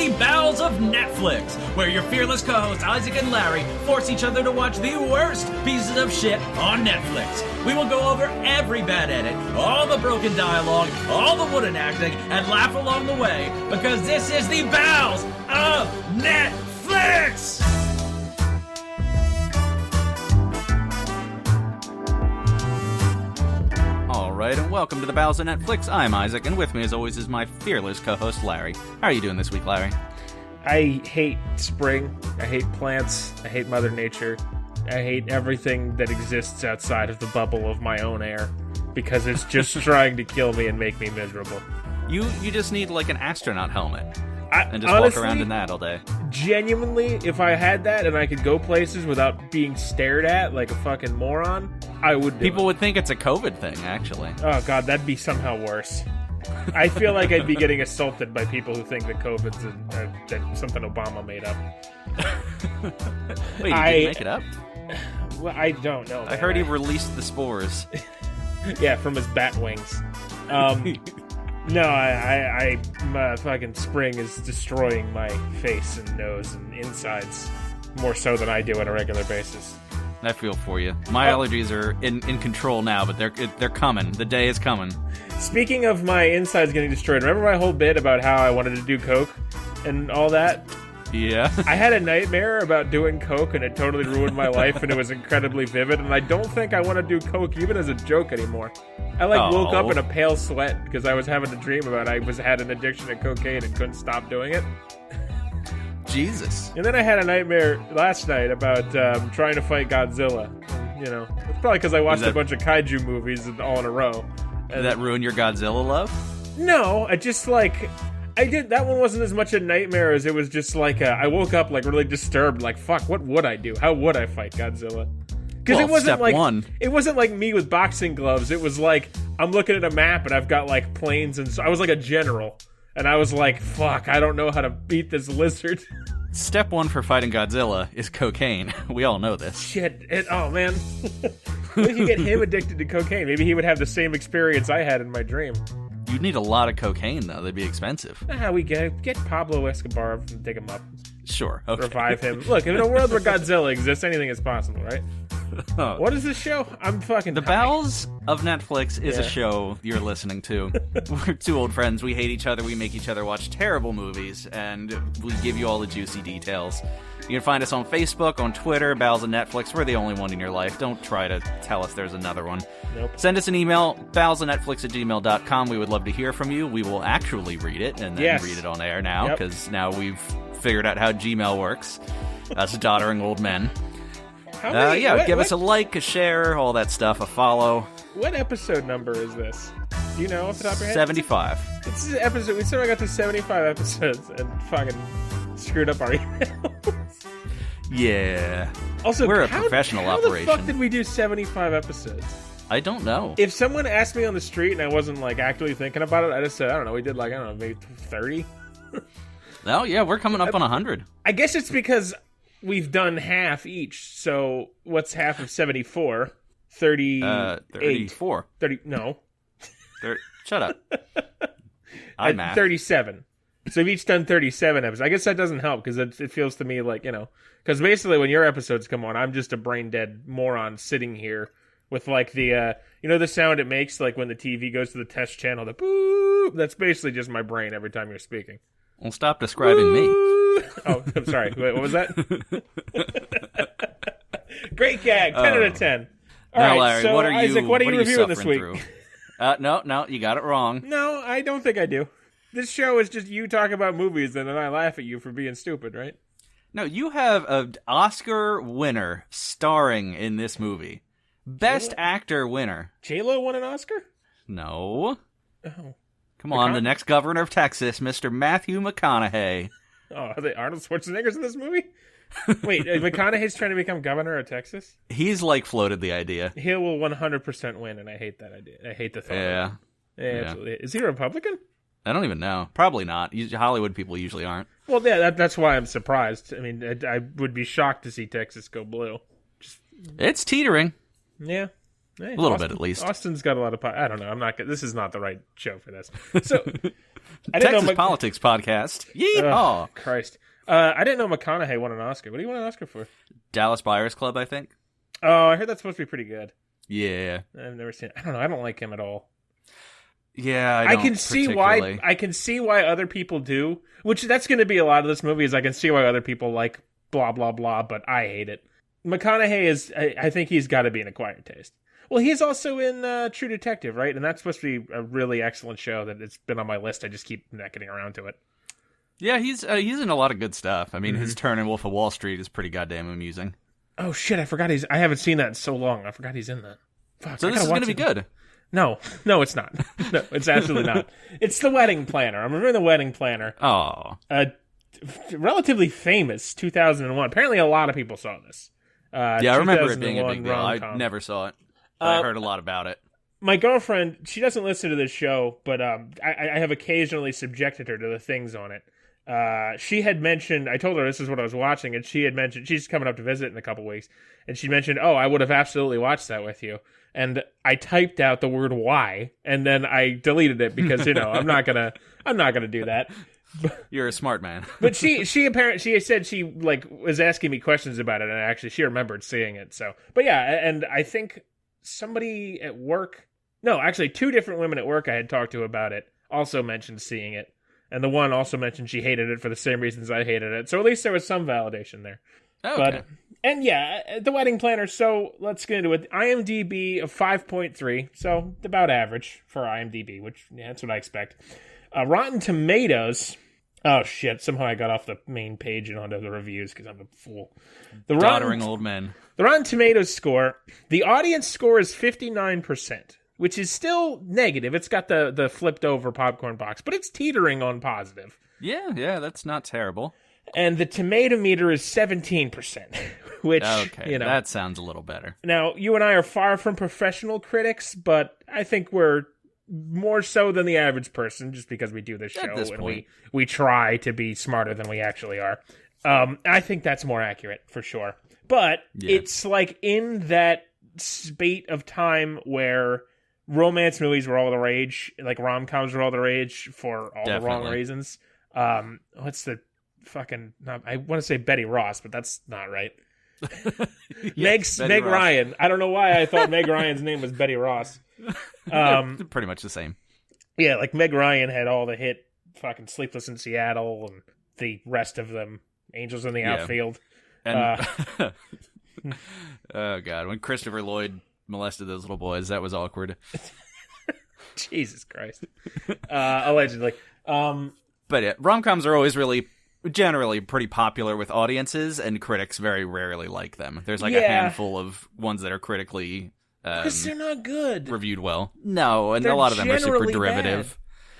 the Bowels of Netflix, where your fearless co-hosts Isaac and Larry force each other to watch the worst pieces of shit on Netflix. We will go over every bad edit, all the broken dialogue, all the wooden acting, and laugh along the way, because this is the Bowels of Netflix! Alright, and welcome to the Bowels of Netflix. I'm Isaac, and with me as always is my fearless co-host Larry. How are you doing this week, Larry? I hate spring. I hate plants. I hate Mother Nature. I hate everything that exists outside of the bubble of my own air, because it's just trying to kill me and make me miserable. You just need like an astronaut helmet. And just honestly, walk around in that all day. Genuinely, if I had that and I could go places without being stared at like a fucking moron, I would do People it. would think it's a COVID thing, actually. Oh god, that'd be somehow worse. I feel like I'd be getting assaulted by people who think that COVID's something Obama made up. Wait, you didn't make it up? Well, I don't know. I heard he released the spores. Yeah, from his bat wings. No, my fucking spring is destroying my face and nose and insides more so than I do on a regular basis. I feel for you. My allergies are in control now, but they're coming. The day is coming. Speaking of my insides getting destroyed, remember my whole bit about how I wanted to do coke and all that? Yeah. I had a nightmare about doing coke, and it totally ruined my life, and it was incredibly vivid, and I don't think I want to do coke even as a joke anymore. I woke up in a pale sweat because I was having a dream about had an addiction to cocaine and couldn't stop doing it. Jesus. And then I had a nightmare last night about trying to fight Godzilla. You know, it's probably because I watched a bunch of kaiju movies all in a row. Did that ruin your Godzilla love? No, that one wasn't as much a nightmare as it was just I woke up really disturbed, fuck, what would I do? How would I fight Godzilla? Because it wasn't step one. It wasn't like me with boxing gloves. It was like I'm looking at a map and I've got planes, and so I was like a general, and I was like, fuck, I don't know how to beat this lizard. Step one for fighting Godzilla is cocaine. We all know this. Shit. Oh, man. What if you get him addicted to cocaine? Maybe he would have the same experience I had in my dream. You'd need a lot of cocaine, though. They'd be expensive. We get Pablo Escobar and dig him up. Sure. Okay. Revive him. Look, in a world where Godzilla exists, anything is possible, right? Oh. What is this show? I'm fucking The Bowels of Netflix is a show you're listening to. We're two old friends. We hate each other. We make each other watch terrible movies, and we give you all the juicy details. You can find us on Facebook, on Twitter, Bowels of Netflix. We're the only one in your life. Don't try to tell us there's another one. Nope. Send us an email, bowelsofnetflix@gmail.com. We would love to hear from you. We will actually read it and then read it on air now, because now we've figured out how Gmail works. Us doddering old men. Give us a like, a share, all that stuff, a follow. What episode number is this? Do you know off the top of your head? 75. This is episode. We somehow got to 75 episodes and fucking screwed up our emails. Yeah. Also, we're a professional operation. How the fuck did we do 75 episodes? I don't know. If someone asked me on the street and I wasn't actually thinking about it, I just said, I don't know, we did maybe 30? Oh, yeah, we're coming up on 100. I guess it's because we've done half each, so what's half of 74? 38. 34. 30, no. Shut up. I'm 37. So we've each done 37 episodes. I guess that doesn't help, because it feels to me because basically when your episodes come on, I'm just a brain-dead moron sitting here with the, the sound it makes, when the TV goes to the test channel, the boop. That's basically just my brain every time you're speaking. Well, stop describing me. Oh, I'm sorry. Wait, what was that? Great gag. 10 out of 10. All right, Larry, so Isaac, what are you reviewing this week? No, you got it wrong. No, I don't think I do. This show is just you talk about movies and then I laugh at you for being stupid, right? No, you have an Oscar winner starring in this movie. Best actor winner. J-Lo won an Oscar? No. Oh. Come on, the next governor of Texas, Mr. Matthew Mcconaughey. Oh, are they Arnold Schwarzenegger's in this movie? Wait, McConaughey's trying to become governor of Texas? He's floated the idea. He will 100% win, and I hate that idea. I hate the thought. Yeah. Absolutely. Is he a Republican? I don't even know. Probably not. Hollywood people usually aren't. Well, yeah, that's why I'm surprised. I mean, I would be shocked to see Texas go blue. It's teetering. Yeah. Hey, a little bit at least. Austin's got a lot of. I don't know. I'm not. This is not the right show for this. So, I didn't Texas know politics podcast. Yeehaw! Christ. I didn't know McConaughey won an Oscar. What do you win an Oscar for? Dallas Buyers Club, I think. Oh, I heard that's supposed to be pretty good. Yeah. I've never seen it. I don't know. I don't like him at all. Yeah, I can see why. I can see why other people do. Which that's going to be a lot of this movie. Is I can see why other people like blah blah blah, but I hate it. McConaughey is. I think he's got to be an acquired taste. Well, he's also in True Detective, right? And that's supposed to be a really excellent show. That it's been on my list. I just keep not getting around to it. Yeah, he's in a lot of good stuff. I mean, his turn in Wolf of Wall Street is pretty goddamn amusing. Oh shit! I forgot I haven't seen that in so long. I forgot he's in that. Fuck, so this is going to be good. No, it's not. No, it's absolutely not. It's The Wedding Planner. I'm remembering The Wedding Planner. Oh, relatively famous 2001. Apparently, a lot of people saw this. Yeah, I remember it being a big deal. rom-com. I never saw it. But I heard a lot about it. My girlfriend, she doesn't listen to this show, but I have occasionally subjected her to the things on it. She had mentioned, I told her this is what I was watching, and she had mentioned, she's coming up to visit in a couple weeks, and she mentioned, oh, I would have absolutely watched that with you. And I typed out the word why, and then I deleted it because, I'm not gonna do that. You're a smart man. But she said she was asking me questions about it, and actually she remembered seeing it. So, but yeah, and I think somebody at work, no, actually 2 different women at work I had talked to about it also mentioned seeing it. And the one also mentioned she hated it for the same reasons I hated it. So at least there was some validation there. Okay. And yeah, The Wedding Planner, so let's get into it. IMDb of 5.3, so about average for IMDb, which, yeah, that's what I expect. Rotten Tomatoes, oh shit, somehow I got off the main page and onto the reviews because I'm a fool. Doddering old men. The Rotten Tomatoes score, the audience score is 59%. Which is still negative. It's got the flipped over popcorn box, but it's teetering on positive. Yeah, that's not terrible. And the tomato meter is 17%, which, okay, that sounds a little better. Now, you and I are far from professional critics, but I think we're more so than the average person, just because we do this show and we try to be smarter than we actually are. I think that's more accurate, for sure. But it's like in that spate of time where romance movies were all the rage, like rom-coms were all the rage for all the wrong reasons. What's the fucking... I want to say Betty Ross, but that's not right. Meg Ryan. I don't know why I thought Meg Ryan's name was Betty Ross. Pretty much the same. Yeah, like Meg Ryan had all the hit fucking Sleepless in Seattle and the rest of them. Angels in the Outfield. And oh, God. When Christopher Lloyd molested those little boys, that was awkward. Jesus Christ. Allegedly. But yeah, rom-coms are always generally pretty popular with audiences, and critics very rarely like them. There's a handful of ones that are critically because they're not good, reviewed well. No, and they're a lot of them are super derivative.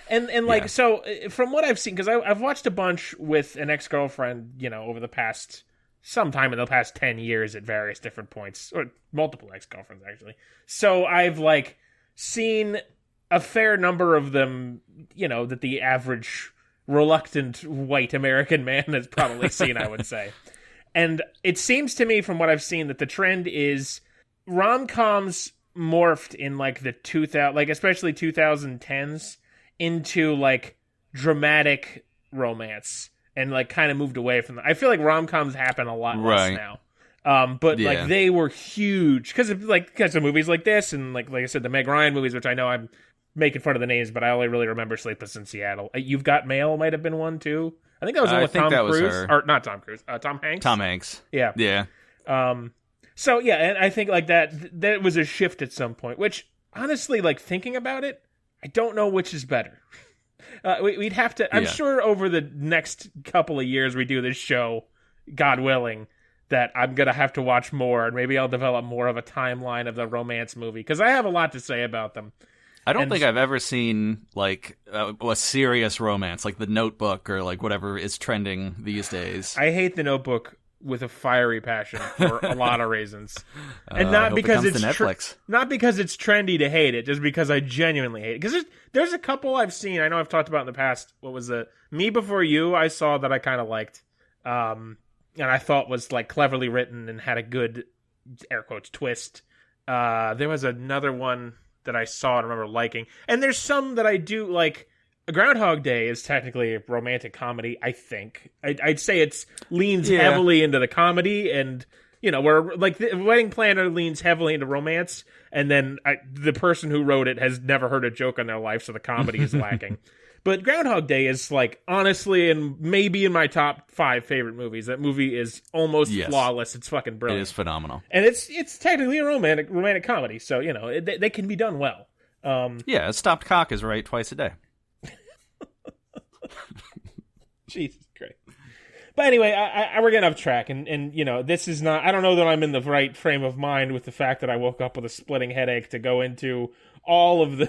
Bad. And so from what I've seen, because I've watched a bunch with an ex-girlfriend, over the past... sometime in the past 10 years at various different points, or multiple ex-girlfriends, actually. So I've, seen a fair number of them, that the average reluctant white American man has probably seen, I would say. And it seems to me, from what I've seen, that the trend is rom-coms morphed in, the 2000, especially 2010s, into, dramatic romance. And kind of moved away from them. I feel like rom-coms happen a lot less now. But they were huge because of movies like this and like I said, the Meg Ryan movies, which I know I'm making fun of the names, but I only really remember Sleepless in Seattle. You've Got Mail might have been one too. I think that was one with Tom Cruise, or not Tom Cruise, Tom Hanks. Tom Hanks. Yeah. So yeah, and I think that was a shift at some point. Which honestly, thinking about it, I don't know which is better. We'd have to... I'm sure over the next couple of years we do this show, God willing, that I'm going to have to watch more, and maybe I'll develop more of a timeline of the romance movie, because I have a lot to say about them. I don't think I've ever seen, a serious romance, like The Notebook, or, whatever is trending these days. I hate The Notebook with a fiery passion for a lot of reasons. And not because it's Netflix. Not because it's trendy to hate it, just because I genuinely hate it. Because there's a couple I've seen, I know I've talked about in the past. What was it? Me Before You, I saw that I kind of liked. And I thought was cleverly written and had a good, air quotes, twist. There was another one that I saw and remember liking. And there's some that I do like. Groundhog Day is technically a romantic comedy, I think. I'd say it leans heavily into the comedy, and where like the Wedding Planner leans heavily into romance, and then the person who wrote it has never heard a joke in their life, so the comedy is lacking. But Groundhog Day is like honestly, and maybe in my top 5 favorite movies. That movie is almost flawless. It's fucking brilliant. It is phenomenal, and it's technically a romantic comedy, so they can be done well. A stopped cock is right twice a day. Jesus Christ. But anyway, we're getting off track, and this is not. I don't know that I'm in the right frame of mind with the fact that I woke up with a splitting headache to go into all of the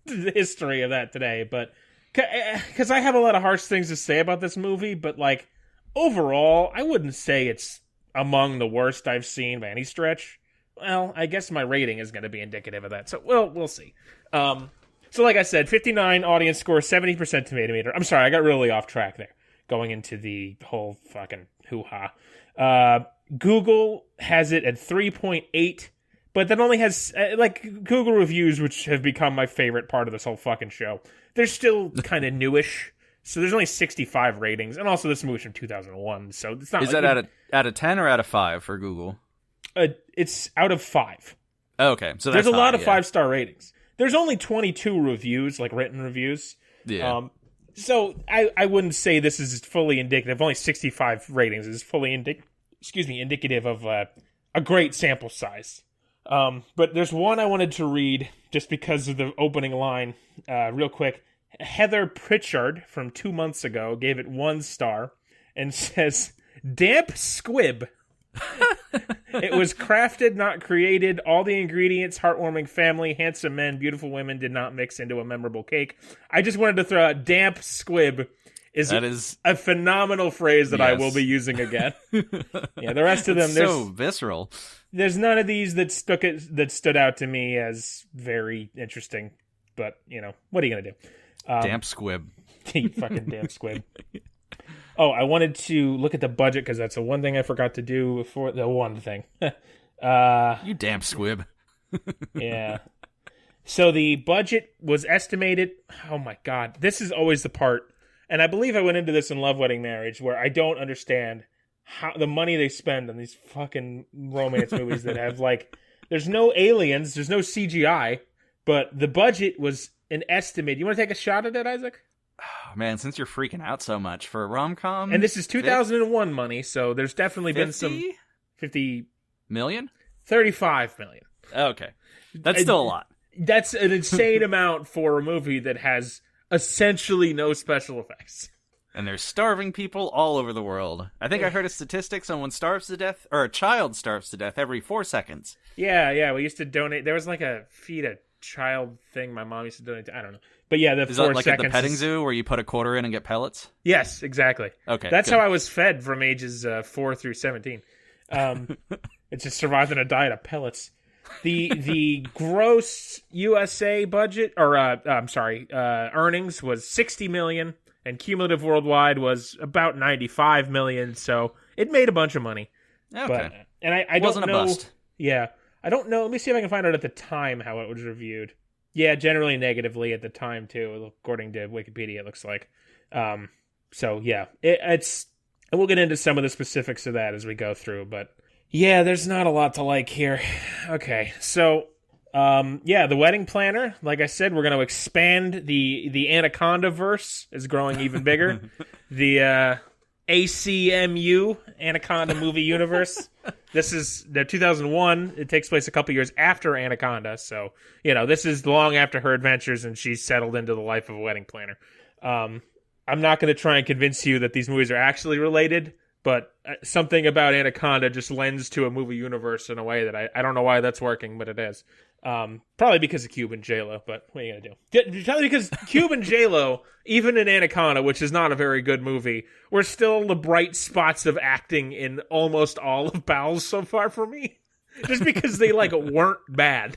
history of that today. But because I have a lot of harsh things to say about this movie, but like overall, I wouldn't say it's among the worst I've seen by any stretch. Well, I guess my rating is going to be indicative of that. So we'll see. So like I said, 59 audience score, 70% tomato meter. I'm sorry, I got really off track there, going into the whole fucking hoo-ha. Google has it at 3.8, but that only has, Google reviews, which have become my favorite part of this whole fucking show. They're still kind of newish, so there's only 65 ratings, and also this movie's from 2001, so it's not... Is that out of 10 or out of 5 for Google? It's out of 5. Oh, okay, so there's a lot of 5-star ratings. There's only 22 reviews, like written reviews. Yeah. So I wouldn't say this is fully indicative. Only 65 ratings is fully indicative of a great sample size. But there's one I wanted to read just because of the opening line, real quick. Heather Pritchard from 2 months ago gave it 1 star and says, "Damp squib." It was crafted, not created. All the ingredients, heartwarming family, handsome men, beautiful women did not mix into a memorable cake. I just wanted to throw out damp squib is a phenomenal phrase that I will be using again. Yeah, the rest of them, there's so visceral. There's none of these that stood out to me as very interesting. But, what are you going to do? Damp squib. You fucking damp squib. Oh, I wanted to look at the budget because that's the one thing I forgot to do before. The one thing. You damn squib. Yeah. So the budget was estimated. Oh my God. This is always the part. And I believe I went into this in Love, Wedding, Marriage where I don't understand how the money they spend on these fucking romance movies that have there's no aliens, there's no CGI, but the budget was an estimate. You want to take a shot at it, Isaac? Oh, man, since you're freaking out so much for a rom-com... And this is 2001 money, so there's definitely been some... 50 million? 35 million. Okay. That's still a lot. That's an insane amount for a movie that has essentially no special effects. And there's starving people all over the world. I think I heard a statistic, someone starves to death, or a child starves to death every 4 seconds. Yeah, we used to donate... There was a feed a child thing my mom used to donate to. I don't know. But yeah, is that like at the petting zoo where you put a quarter in and get pellets? Yes, exactly. Okay, that's how I was fed from ages 4 through 17. It just survived on a diet of pellets. The gross USA budget, or earnings was $60 million, and cumulative worldwide was about $95 million. So it made a bunch of money. Okay, but, and I wasn't don't know. A bust. Yeah, I don't know. Let me see if I can find out at the time how it was reviewed. Yeah, generally negatively at the time, too, according to Wikipedia, it looks like. So, yeah, it's... And we'll get into some of the specifics of that as we go through, but... Yeah, there's not a lot to like here. Okay, so... The Wedding Planner, like I said, we're going to expand the Anaconda verse is growing even bigger. The ACMU, Anaconda Movie Universe. This is the 2001. It takes place a couple years after Anaconda, so this is long after her adventures, and she's settled into the life of a wedding planner. I'm not going to try and convince you that these movies are actually related, but something about Anaconda just lends to a movie universe in a way that I don't know why that's working, but it is. Probably because of Cube and J-Lo, but what are you going to do? Probably because Cube and J-Lo, even in Anaconda, which is not a very good movie, were still the bright spots of acting in almost all of Bowles so far for me. Just because they, weren't bad.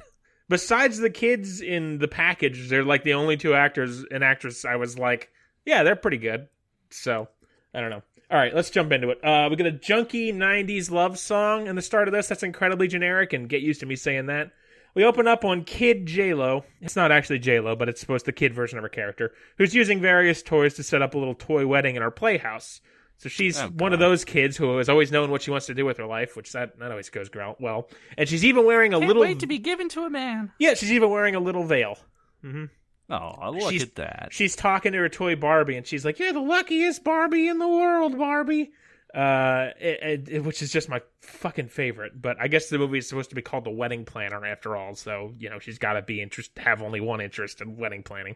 Besides the kids in The Package, they're, the only 2 actors and actress I was like, yeah, they're pretty good. So, I don't know. All right, let's jump into it. We got a junky 90s love song in the start of this. That's incredibly generic, and get used to me saying that. We open up on Kid J-Lo. It's not actually J-Lo, but it's supposed to be the kid version of her character, who's using various toys to set up a little toy wedding in our playhouse. So she's one of those kids who has always known what she wants to do with her life, which that always goes well. And she's even wearing a little... wait to be given to a man. Yeah, she's even wearing a little veil. Mm-hmm. Oh, look at that. She's talking to her toy Barbie, and she's like, "You're the luckiest Barbie in the world, Barbie." Which is just my fucking favorite. But I guess the movie is supposed to be called The Wedding Planner after all, so she's got to have only one interest in wedding planning.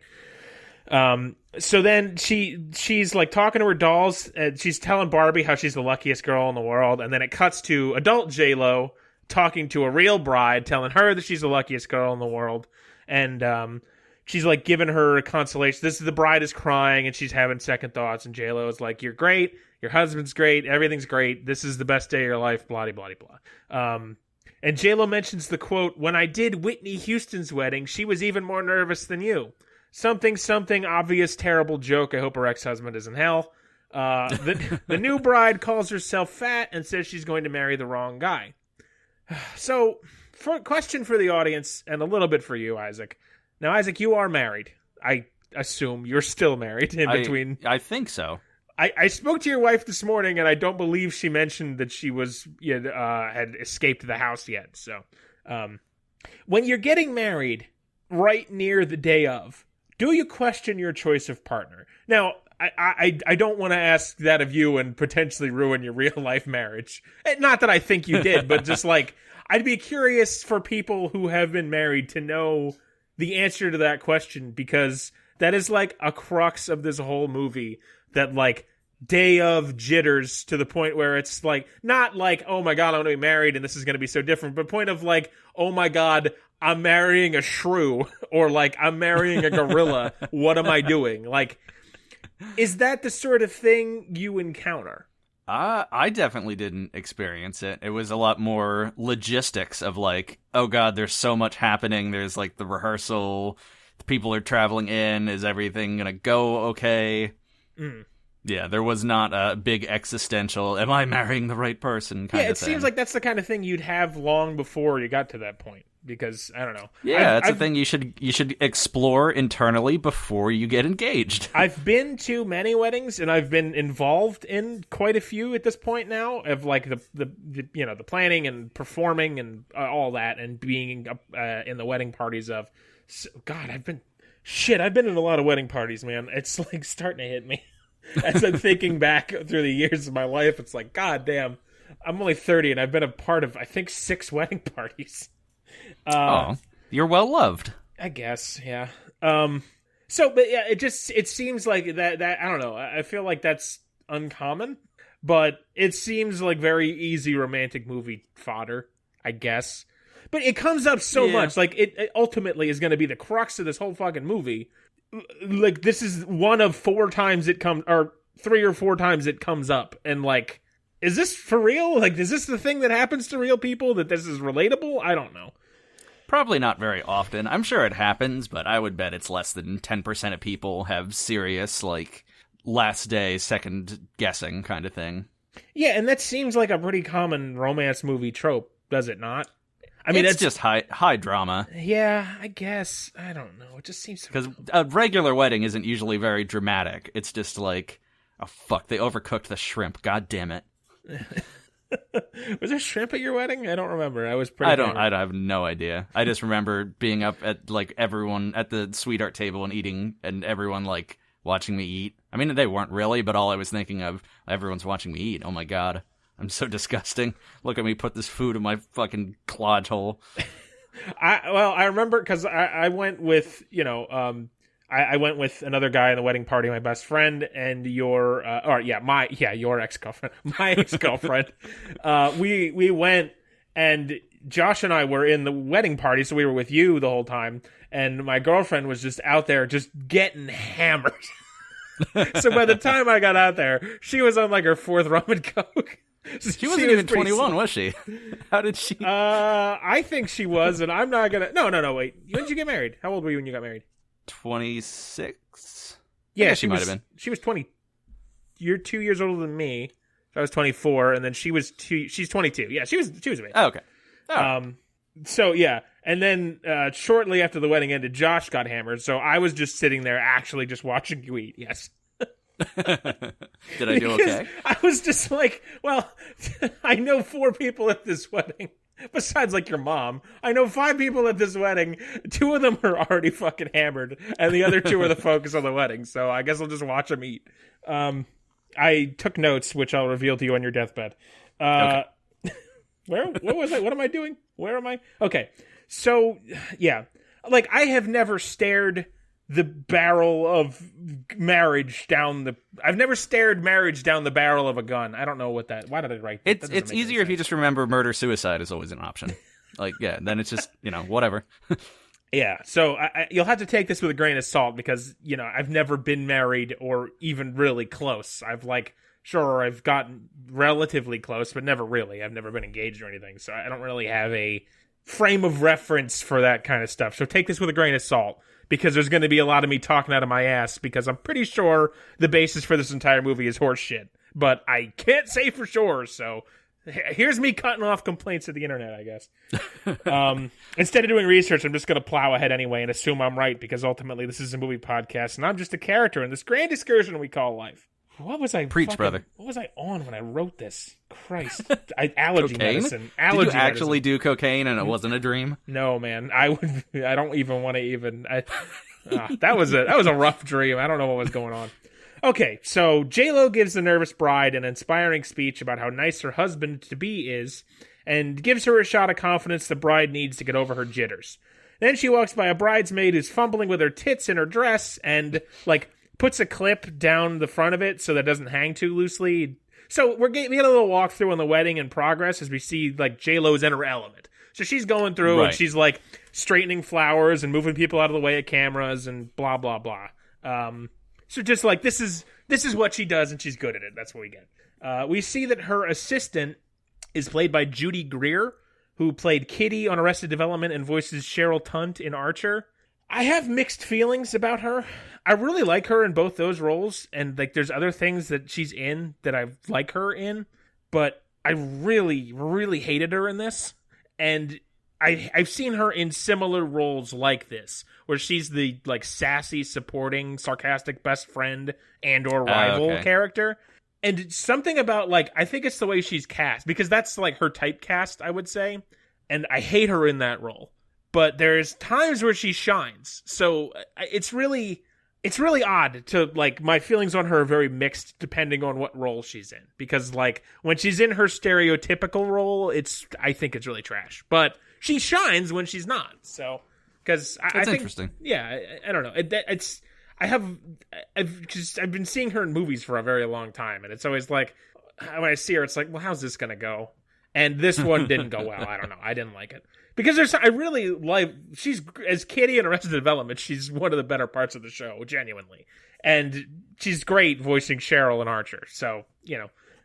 So then she's like talking to her dolls, and she's telling Barbie how she's the luckiest girl in the world, and then it cuts to adult J-Lo talking to a real bride, telling her that she's the luckiest girl in the world, and she's like giving her a consolation. The bride is crying and she's having second thoughts, and J-Lo is like, "You're great. Your husband's great. Everything's great. This is the best day of your life, blah, blah, blah." And J-Lo mentions the quote, "When I did Whitney Houston's wedding, she was even more nervous than you. Something, obvious, terrible joke. I hope her ex-husband is in hell." The new bride calls herself fat and says she's going to marry the wrong guy. So, question for the audience and a little bit for you, Isaac. Now, Isaac, you are married. I assume you're still married in between. I think so. I spoke to your wife this morning, and I don't believe she mentioned that she was had escaped the house yet. So, when you're getting married right near the day of, do you question your choice of partner? Now, I don't want to ask that of you and potentially ruin your real life marriage. Not that I think you did, but just like, I'd be curious for people who have been married to know the answer to that question, because that is like a crux of this whole movie, that like day of jitters, to the point where it's like, not like, oh my God, I'm going to be married and this is going to be so different, but point of like, oh my God, I'm marrying a shrew, or like, I'm marrying a gorilla. What am I doing? Like, is that the sort of thing you encounter? I definitely didn't experience it. It was a lot more logistics of like, oh God, there's so much happening. There's like the rehearsal. People are traveling in. Is everything going to go okay? Mm. Yeah, there was not a big existential, am I marrying the right person kind of thing. Yeah, it seems like that's the kind of thing you'd have long before you got to that point. Because, I don't know. Yeah, it's a thing you should explore internally before you get engaged. I've been to many weddings, and I've been involved in quite a few at this point now, of like the planning and performing and all that, and being in the wedding parties of. God, I've been in a lot of wedding parties, man. It's like starting to hit me. As I'm thinking back through the years of my life, it's like, God damn, I'm only 30, and I've been a part of, I think, 6 wedding parties. You're well loved, I guess. Yeah. But yeah, it seems like that I don't know. I feel like that's uncommon, but it seems like very easy romantic movie fodder, I guess. But it comes up so much. Like it ultimately is going to be the crux of this whole fucking movie. Like, this is one of 4 times it comes, or 3 or 4 times it comes up, and like, is this for real? Like, is this the thing that happens to real people? That this is relatable? I don't know. Probably not very often. I'm sure it happens, but I would bet it's less than 10% of people have serious, like, last day, second guessing kind of thing. Yeah, and that seems like a pretty common romance movie trope, does it not? I mean, it's just high drama. Yeah, I guess. I don't know. It just seems... Because a regular wedding isn't usually very dramatic. It's just like, oh, fuck, they overcooked the shrimp. God damn it. Was there shrimp at your wedding? I don't remember. I was pretty... I have no idea. I just remember being up at, like, everyone at the sweetheart table and eating, and everyone, like, watching me eat. I mean, they weren't really, but all I was thinking of, everyone's watching me eat. Oh my God. I'm so disgusting. Look at me put this food in my fucking clodge hole. I remember because I went with, I went with another guy in the wedding party, my best friend, and your ex-girlfriend, my ex-girlfriend. We went, and Josh and I were in the wedding party, so we were with you the whole time, and my girlfriend was just out there just getting hammered. So by the time I got out there, she was on like her 4th rum and coke. She wasn't even 21, was she? How did she? I think she was, and I'm not gonna. No, wait. When did you get married? How old were you when you got married? 26. Yeah, she might have been. She was 20. You're 2 years older than me. So I was 24, and then she's 22. Yeah, she was a bit. Oh, okay. Oh. So, yeah. And then shortly after the wedding ended, Josh got hammered. So I was just sitting there actually just watching you eat. Yes. Did I do okay? I was just like, well, I know 4 people at this wedding. Besides, like, your mom. I know 5 people at this wedding. 2 of them are already fucking hammered. And the other 2 are the focus of the wedding. So I guess I'll just watch them eat. I took notes, which I'll reveal to you on your deathbed. Okay. What was I? What am I doing? Where am I? Okay. So, yeah. Like, I have never stared the barrel of marriage down the... I've never stared marriage down the barrel of a gun. I don't know what that... Why did I write that? It's easier if you just remember murder-suicide is always an option. Like, yeah, then it's just, whatever. Yeah, so you'll have to take this with a grain of salt because, I've never been married or even really close. I've gotten relatively close, but never really. I've never been engaged or anything, so I don't really have a frame of reference for that kind of stuff. So take this with a grain of salt because there's going to be a lot of me talking out of my ass because I'm pretty sure the basis for this entire movie is horse shit. But I can't say for sure, so here's me cutting off complaints of the internet, I guess. Instead of doing research, I'm just going to plow ahead anyway and assume I'm right because ultimately this is a movie podcast and I'm just a character in this grand excursion we call life. What was I brother? What was I on when I wrote this? Christ, allergy cocaine? Medicine. Did you actually do cocaine and it wasn't a dream? No, man. I don't even want to even. That was a rough dream. I don't know what was going on. Okay, so J-Lo gives the nervous bride an inspiring speech about how nice her husband-to-be is, and gives her a shot of confidence the bride needs to get over her jitters. Then she walks by a bridesmaid who's fumbling with her tits in her dress, and puts a clip down the front of it so that it doesn't hang too loosely. So we get a little walkthrough on the wedding in progress as we see J-Lo's in her element. So she's going through and she's straightening flowers and moving people out of the way of cameras and blah blah blah. So just this is what she does and she's good at it. That's what we get. We see that her assistant is played by Judy Greer, who played Kitty on Arrested Development and voices Cheryl Tunt in Archer. I have mixed feelings about her. I really like her in both those roles, and there's other things that she's in that I like her in, but I really, really hated her in this. And I've seen her in similar roles like this, where she's the sassy, supporting, sarcastic best friend and or rival character. And something about I think it's the way she's cast, because that's her typecast, I would say, and I hate her in that role. But there's times where she shines. So it's really odd to, my feelings on her are very mixed depending on what role she's in. Because, when she's in her stereotypical role, I think it's really trash. But she shines when she's not. So, because I think... interesting. Yeah, I don't know. I've been seeing her in movies for a very long time. And it's always when I see her, it's well, how's this going to go? And this one didn't go well. I don't know. I didn't like it. Because I really she's, as Kitty in Arrested Development, she's one of the better parts of the show, genuinely. And she's great voicing Cheryl in Archer. So,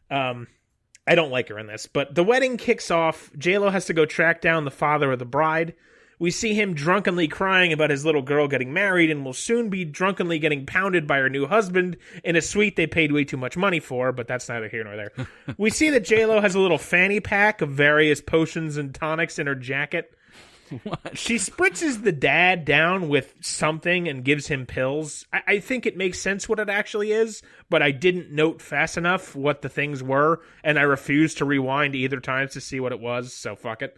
I don't like her in this. But the wedding kicks off. J-Lo has to go track down the father of the bride. We see him drunkenly crying about his little girl getting married and will soon be drunkenly getting pounded by her new husband in a suite they paid way too much money for, but that's neither here nor there. We see that J-Lo has a little fanny pack of various potions and tonics in her jacket. What? She spritzes the dad down with something and gives him pills. I think it makes sense what it actually is, but I didn't note fast enough what the things were, and I refused to rewind either times to see what it was, so fuck it.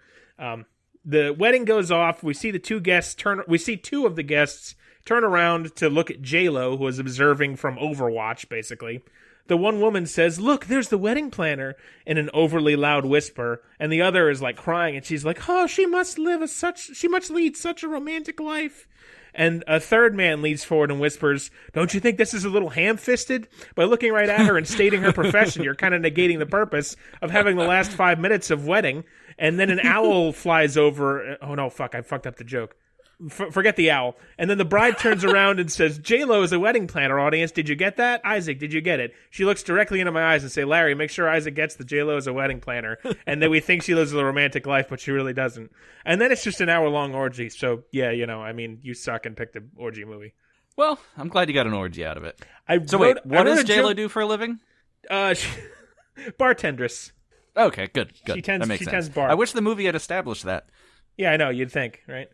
The wedding goes off. We see two of the guests turn around to look at J-Lo, who is observing from Overwatch, basically. The one woman says, "Look, there's the wedding planner," in an overly loud whisper, and the other is crying, and she's like, "Oh, she must lead such a romantic life." And a third man leads forward and whispers, "Don't you think this is a little ham-fisted? By looking right at her and stating her profession, you're kind of negating the purpose of having the last 5 minutes of wedding." And then an owl flies over. Oh, no, fuck, I fucked up the joke. Forget the owl. And then the bride turns around and says, "J-Lo is a wedding planner, audience. Did you get that? Isaac, did you get it?" She looks directly into my eyes and say, "Larry, make sure Isaac gets the J-Lo is a wedding planner." And then we think she lives a romantic life, but she really doesn't. And then it's just an hour-long orgy. So, yeah, you suck and picked an orgy movie. Well, I'm glad you got an orgy out of it. What does J-Lo do for a living? Bartendress. Okay, good. She tends that makes sense. Bar. I wish the movie had established that. Yeah, I know. You'd think, right?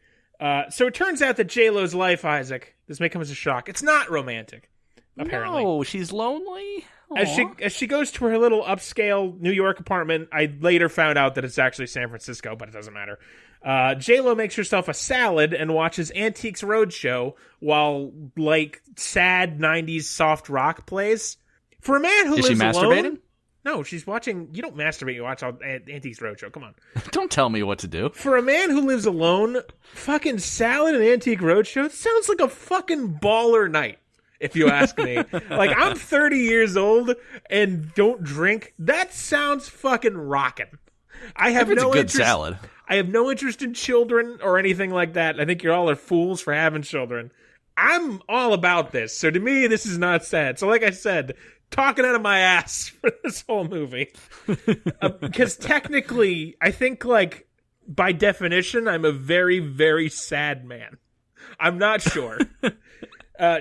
So it turns out that J-Lo's life, Isaac, this may come as a shock. It's not romantic, apparently. No, she's lonely. As she goes to her little upscale New York apartment, I later found out that it's actually San Francisco, but it doesn't matter. J-Lo makes herself a salad and watches Antiques Roadshow while, like, sad 90s soft rock plays. For a man who Is lives she masturbating? alone... No, she's watching... You don't masturbate, you watch Antiques Roadshow. Come on. Don't tell me what to do. For a man who lives alone, fucking salad and Antique Roadshow sounds like a fucking baller night, if you ask me. Like, I'm 30 years old and don't drink. That sounds fucking rockin'. I have It's no a good interest... salad. I have no interest in children or anything like that. I think you all are fools for having children. I'm all about this. So to me, this is not sad. So like I said, talking out of my ass for this whole movie. Because technically, I think, like, by definition, I'm a very, very sad man. I'm not sure.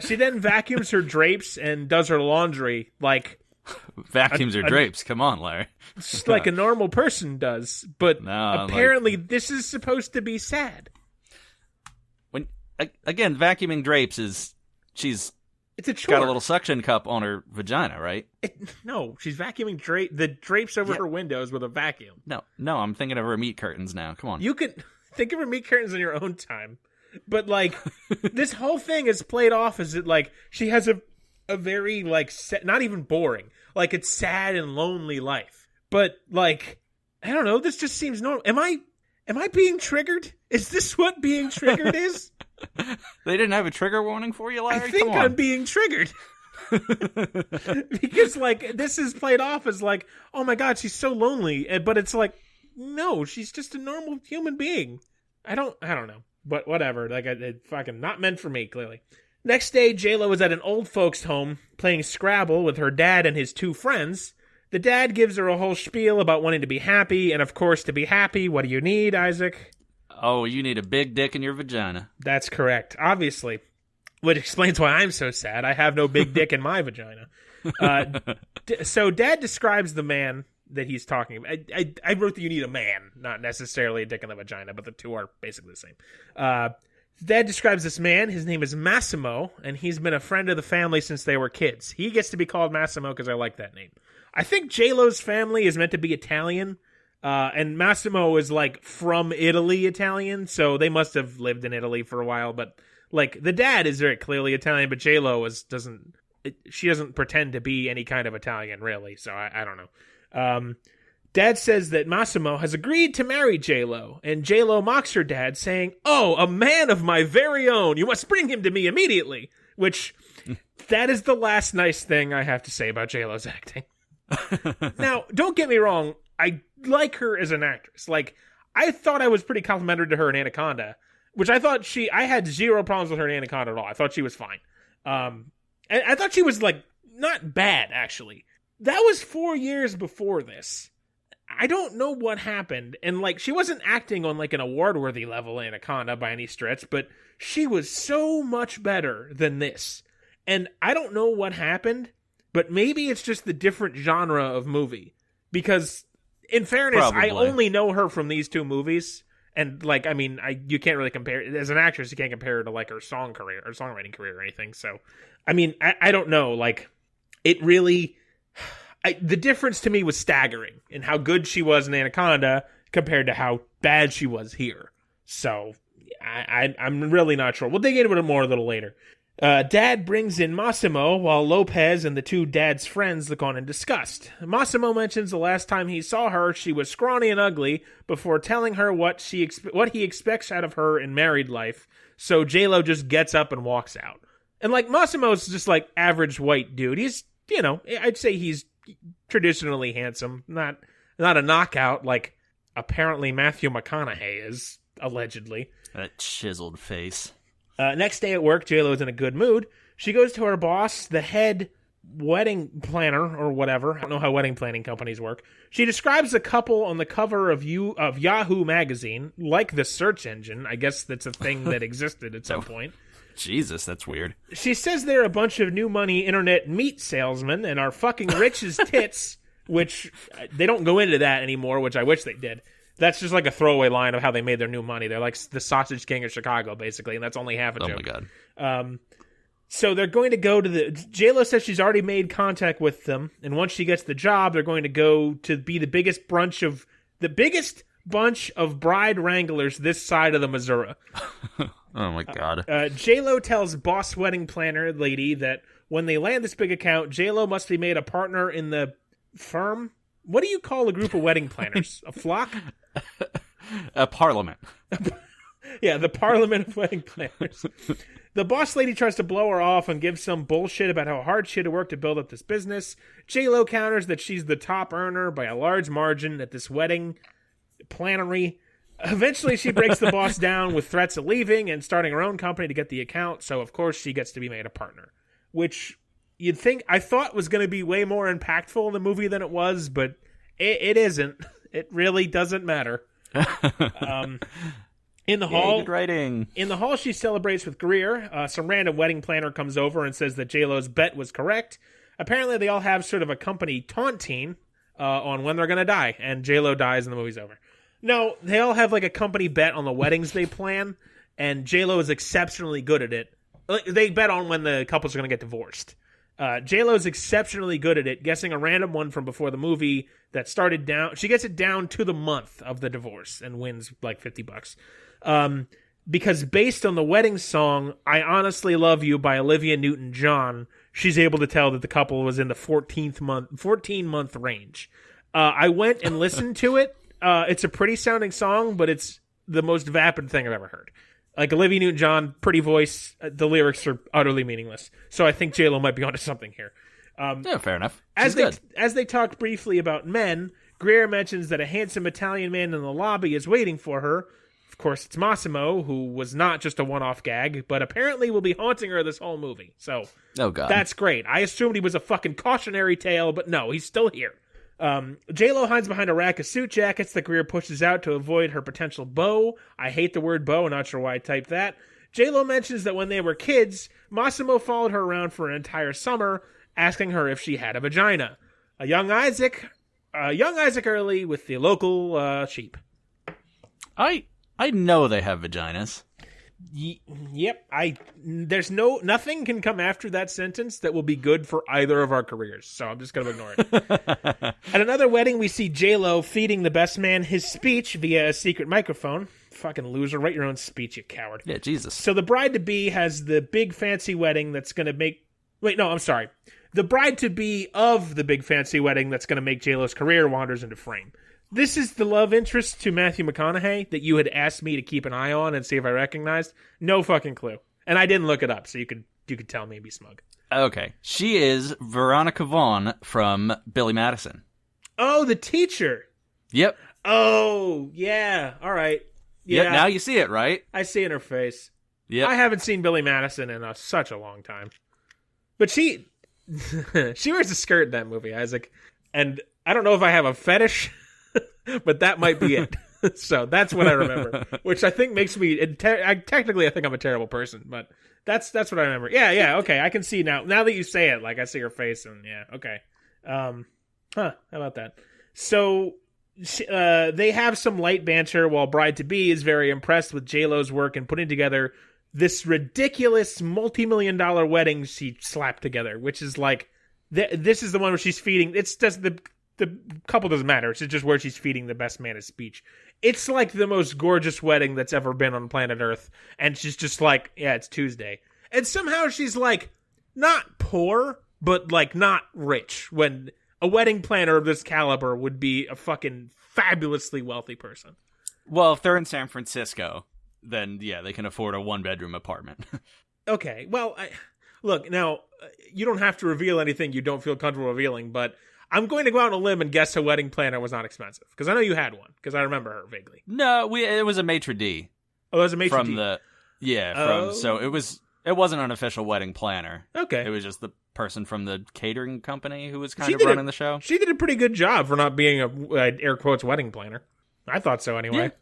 She then vacuums her drapes and does her laundry like... Vacuums or drapes. Come on, Larry. Just like a normal person does. But apparently this is supposed to be sad. When again, vacuuming drapes is... It's a chore. Got a little suction cup on her vagina, right? No, she's vacuuming the drapes over her windows with a vacuum. No, I'm thinking of her meat curtains now. Come on. You can think of her meat curtains in your own time. But, like, this whole thing is played off as it, like, she has a very, like, not even boring. Like, it's sad and lonely life. But, like, I don't know, this just seems normal. Am I being triggered? Is this what being triggered is? They didn't have a trigger warning for you, Larry? I think I'm being triggered. Because, like, this is played off as, like, oh my god, she's so lonely. But it's like, no, she's just a normal human being. I don't know. But whatever. Like, it fucking not meant for me, clearly. Next day, J-Lo is at an old folks' home playing Scrabble with her dad and his two friends. The dad gives her a whole spiel about wanting to be happy, and of course, to be happy, what do you need, Isaac? Oh, you need a big dick in your vagina. That's correct, obviously. Which explains why I'm so sad. I have no big dick in my vagina. So Dad describes the man that he's talking about. I wrote that you need a man, not necessarily a dick in the vagina, but the two are basically the same. Dad describes this man. His name is Massimo, and he's been a friend of the family since they were kids. He gets to be called Massimo because I like that name. I think J-Lo's family is meant to be Italian, and Massimo is, like, from Italy Italian, so they must have lived in Italy for a while, but, like, the dad is very clearly Italian, but J-Lo she doesn't pretend to be any kind of Italian, really, so I don't know. Dad says that Massimo has agreed to marry J-Lo, and J-Lo mocks her dad, saying, "Oh, a man of my very own! You must bring him to me immediately!" Which, that is the last nice thing I have to say about J-Lo's acting. Now, don't get me wrong, I like her as an actress. Like, I thought I was pretty complimentary to her in Anaconda, which I had zero problems with her in Anaconda at all. I thought she was fine. And I thought she was, like, not bad, actually. That was 4 years before this. I don't know what happened, and, like, she wasn't acting on, like, an award-worthy level in Anaconda by any stretch, but she was so much better than this. And I don't know what happened, but maybe it's just the different genre of movie. Because, in fairness, Probably. I only know her from these two movies, and, like, I mean, you can't really compare, as an actress, you can't compare her to, like, her song career, or songwriting career or anything, so, I mean, I don't know, like, it really... the difference to me was staggering in how good she was in Anaconda compared to how bad she was here. So, I'm really not sure. We'll dig into it more a little later. Dad brings in Massimo while Lopez and the two dad's friends look on in disgust. Massimo mentions the last time he saw her, she was scrawny and ugly, before telling her what he expects out of her in married life. So J-Lo just gets up and walks out. And, like, Massimo's just, like, average white dude. He's, you know, I'd say he's traditionally handsome, not a knockout like apparently Matthew McConaughey is, allegedly. That chiseled face. Next day at work, J-Lo is in a good mood. She goes to her boss, the head wedding planner or whatever. I don't know how wedding planning companies work. She describes the couple on the cover of Yahoo magazine like the search engine. I guess that's a thing that existed at some point. Jesus, that's weird. She says they're a bunch of new money internet meat salesmen and are fucking rich as tits, which they don't go into that anymore, which I wish they did. That's just like a throwaway line of how they made their new money. They're like the Sausage King of Chicago, basically, and that's only half a joke. Oh my god. So they're going to go to the... J-Lo says she's already made contact with them, and once she gets the job, they're going to go to be the biggest bunch of bride wranglers this side of the Missouri. Oh my god. J-Lo tells boss wedding planner lady that when they land this big account, J-Lo must be made a partner in the firm. What do you call a group of wedding planners? A flock? A parliament. Yeah, the Parliament of Wedding Planners. The boss lady tries to blow her off and gives some bullshit about how hard she had to work to build up this business. J-Lo counters that she's the top earner by a large margin at this wedding plannery. Eventually, she breaks the boss down with threats of leaving and starting her own company to get the account, so of course she gets to be made a partner. Which you'd think, I thought was going to be way more impactful in the movie than it was, but it isn't. It really doesn't matter. In the hall, good writing. In the hall, she celebrates with Greer. Some random wedding planner comes over and says that J-Lo's bet was correct. Apparently, they all have sort of a company taunting on when they're going to die, and J-Lo dies and the movie's over. No, they all have like a company bet on the weddings they plan, and J-Lo is exceptionally good at it. They bet on when the couples are going to get divorced. J-Lo is exceptionally good at it, guessing a random one from before the movie that started down. She gets it down to the month of the divorce and wins like $50. Because based on the wedding song, I Honestly Love You by Olivia Newton-John, she's able to tell that the couple was in the 14-month range. I went and listened to it. It's a pretty sounding song, but it's the most vapid thing I've ever heard. Like Olivia Newton-John, pretty voice, the lyrics are utterly meaningless. So I think J-Lo might be onto something here. Yeah, fair enough. As they talk briefly about men, Greer mentions that a handsome Italian man in the lobby is waiting for her. Of course, it's Massimo, who was not just a one-off gag, but apparently will be haunting her this whole movie. So, oh god, that's great. I assumed he was a fucking cautionary tale, but no, he's still here. J-Lo hides behind a rack of suit jackets that Greer pushes out to avoid her potential beau. I hate the word beau, not sure why I typed that. J-Lo mentions that when they were kids, Massimo followed her around for an entire summer, asking her if she had a vagina. A young Isaac Early with the local sheep. I know they have vaginas. Yep. There's nothing can come after that sentence that will be good for either of our careers. So I'm just going to ignore it. At another wedding, we see J-Lo feeding the best man his speech via a secret microphone. Fucking loser. Write your own speech, you coward. Yeah, Jesus. So the bride-to-be has the big fancy wedding that's going to make... Wait, no, I'm sorry. The bride-to-be of the big fancy wedding that's going to make J-Lo's career wanders into frame. This is the love interest to Matthew McConaughey that you had asked me to keep an eye on and see if I recognized. No fucking clue. And I didn't look it up, so you could tell me and be smug. Okay. She is Veronica Vaughn from Billy Madison. Oh, the teacher. Yep. Oh, yeah. All right. Yeah. Yep, now you see it, right? I see in her face. Yeah. I haven't seen Billy Madison in such a long time. But she wears a skirt in that movie, Isaac. And I don't know if I have a fetish... but that might be it. So that's what I remember, which I think makes me technically I think I'm a terrible person, but that's what I remember. Yeah, okay, I can see now that you say it, like I see her face, and yeah, okay. How about that? So they have some light banter while bride-to-be is very impressed with J-Lo's work in putting together this ridiculous multi-million-dollar wedding she slapped together, which is like this is the one where she's feeding. It's just the couple doesn't matter. It's just where she's feeding the best man his speech. It's like the most gorgeous wedding that's ever been on planet Earth. And she's just like, yeah, it's Tuesday. And somehow she's like, not poor, but like not rich. When a wedding planner of this caliber would be a fucking fabulously wealthy person. Well, if they're in San Francisco, then yeah, they can afford a 1-bedroom apartment. Okay, well, look, now, you don't have to reveal anything you don't feel comfortable revealing, but I'm going to go out on a limb and guess a wedding planner was not expensive. Because I know you had one. Because I remember her vaguely. No, it was a maitre d'. Oh, it was a maitre d'. So it wasn't an official wedding planner. Okay. It was just the person from the catering company who was kind of running the show. She did a pretty good job for not being a air quotes wedding planner. I thought so anyway.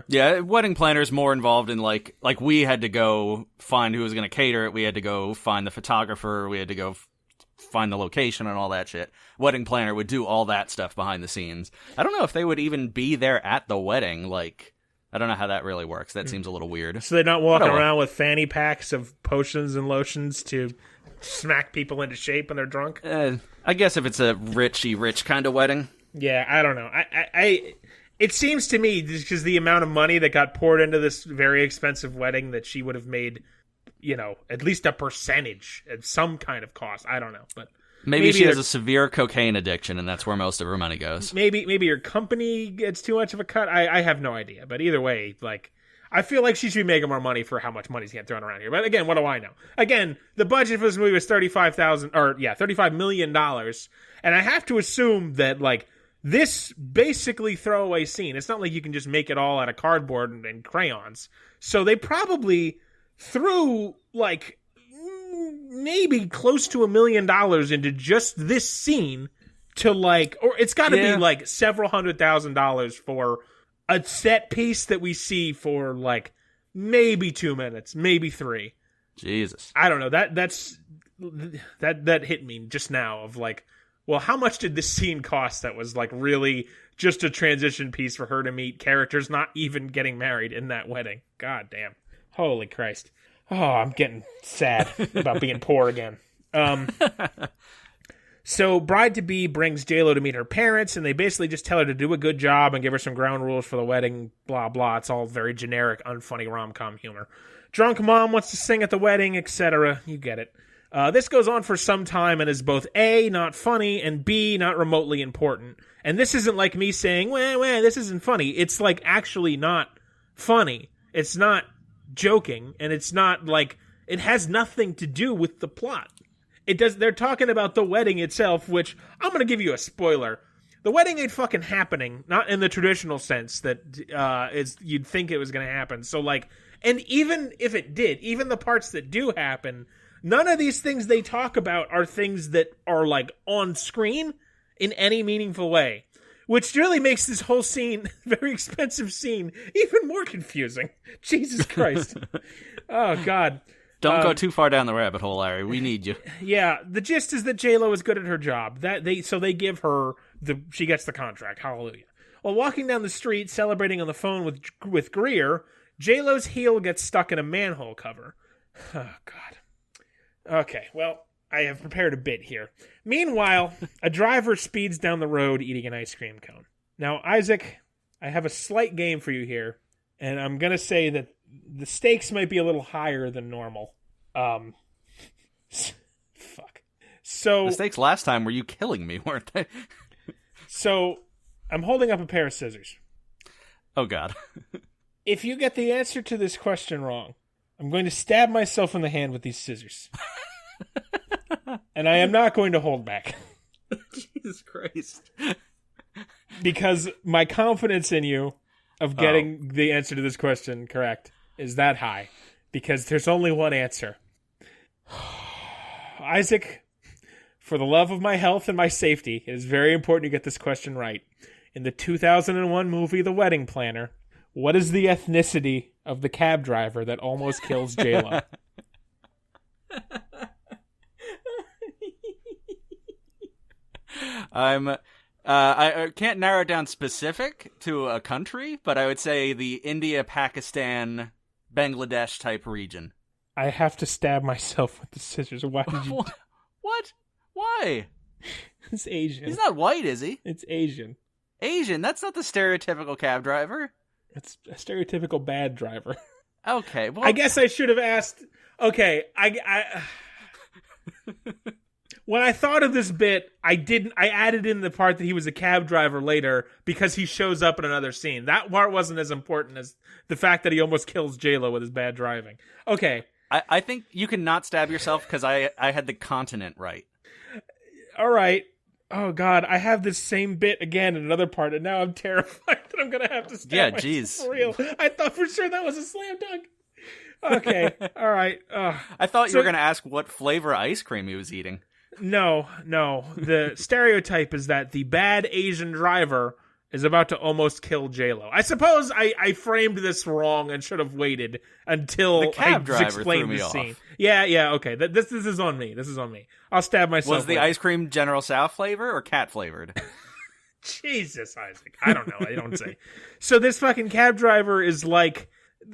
Yeah, wedding planners more involved in like we had to go find who was going to cater it. We had to go find the photographer. We had to go find the location and all that shit. Wedding planner would do all that stuff behind the scenes. I don't know if they would even be there at the wedding. Like, I don't know how that really works. That seems a little weird. So they're not walking around with fanny packs of potions and lotions to smack people into shape when they're drunk? I guess if it's a rich kind of wedding. Yeah, I don't know. It seems to me, because the amount of money that got poured into this very expensive wedding, that she would have made, at least a percentage at some kind of cost. I don't know, but maybe she has a severe cocaine addiction, and that's where most of her money goes. Maybe your company gets too much of a cut. I have no idea, but either way, like, I feel like she should be making more money for how much money's getting thrown around here. But again, what do I know? Again, the budget for this movie was $35 million, and I have to assume that like this basically throwaway scene. It's not like you can just make it all out of cardboard and crayons. So they probably threw like maybe close to $1 million into just this scene to like, or it's got to be like several $100,000 for a set piece that we see for like maybe 2 minutes, maybe 3. Jesus, I don't know. That hit me just now of like, well, how much did this scene cost that was like really just a transition piece for her to meet characters not even getting married in that wedding? God damn. Holy Christ. Oh, I'm getting sad about being poor again. So bride-to-be brings J-Lo to meet her parents, and they basically just tell her to do a good job and give her some ground rules for the wedding, blah, blah. It's all very generic, unfunny rom-com humor. Drunk mom wants to sing at the wedding, etc. You get it. This goes on for some time and is both A, not funny, and B, not remotely important. And this isn't like me saying, wah, this isn't funny. It's like actually not funny. It's not joking, and it's not like, it has nothing to do with the plot. They're talking about the wedding itself, which I'm going to give you a spoiler. The wedding ain't fucking happening, not in the traditional sense that you'd think it was going to happen. So like, and even if it did, even the parts that do happen, none of these things they talk about are things that are like on screen in any meaningful way, which really makes this whole scene, very expensive scene, even more confusing. Jesus Christ. Oh God. Don't go too far down the rabbit hole, Larry. We need you. Yeah, the gist is that J-Lo is good at her job. So they give her she gets the contract. Hallelujah. While walking down the street, celebrating on the phone with Greer, J-Lo's heel gets stuck in a manhole cover. Oh God. Okay, well, I have prepared a bit here. Meanwhile, a driver speeds down the road eating an ice cream cone. Now, Isaac, I have a slight game for you here, and I'm going to say that the stakes might be a little higher than normal. Fuck. So the stakes last time were you killing me, weren't they? So I'm holding up a pair of scissors. Oh God. If you get the answer to this question wrong, I'm going to stab myself in the hand with these scissors. And I am not going to hold back. Jesus Christ. Because my confidence in you of getting the answer to this question correct is that high, because there's only one answer. Isaac, for the love of my health and my safety, it is very important to get this question right. In the 2001 movie The Wedding Planner, what is the ethnicity of the cab driver that almost kills J-Lo? I can't narrow it down specific to a country, but I would say the India, Pakistan, Bangladesh type region. I have to stab myself with the scissors. Why did you? What? Why? It's Asian. He's not white, is he? It's Asian. Asian? That's not the stereotypical cab driver. It's a stereotypical bad driver. Okay, well, I guess I should have asked. Okay, when I thought of this bit, I added in the part that he was a cab driver later because he shows up in another scene. That part wasn't as important as the fact that he almost kills J-Lo with his bad driving. Okay. I think you can not stab yourself because I had the continent right. All right. Oh, God. I have this same bit again in another part, and now I'm terrified that I'm going to have to stab myself. Yeah, jeez. For real. I thought for sure that was a slam dunk. Okay. All right. I thought you were going to ask what flavor ice cream he was eating. No. The stereotype is that the bad Asian driver is about to almost kill J-Lo. I suppose I framed this wrong and should have waited until The cab I driver explained threw me the off. scene. Yeah, okay. This is on me. This is on me. I'll stab myself. Was the later. ice cream General Tso flavor or cat flavored? Jesus, Isaac. I don't know. I don't say. So this fucking cab driver is like,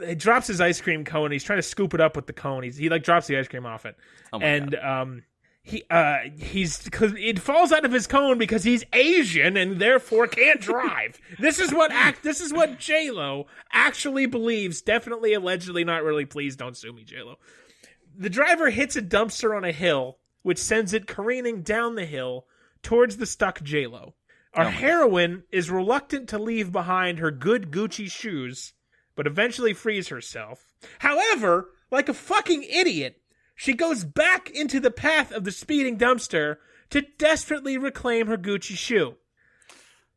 he drops his ice cream cone. He's trying to scoop it up with the cone. He like drops the ice cream off it. Oh my God. Cause it falls out of his cone because he's Asian and therefore can't drive. This is what J-Lo actually believes. Definitely, allegedly, not really. Please don't sue me, J-Lo. The driver hits a dumpster on a hill, which sends it careening down the hill towards the stuck J-Lo. Our heroine is reluctant to leave behind her good Gucci shoes, but eventually frees herself. However, like a fucking idiot, she goes back into the path of the speeding dumpster to desperately reclaim her Gucci shoe.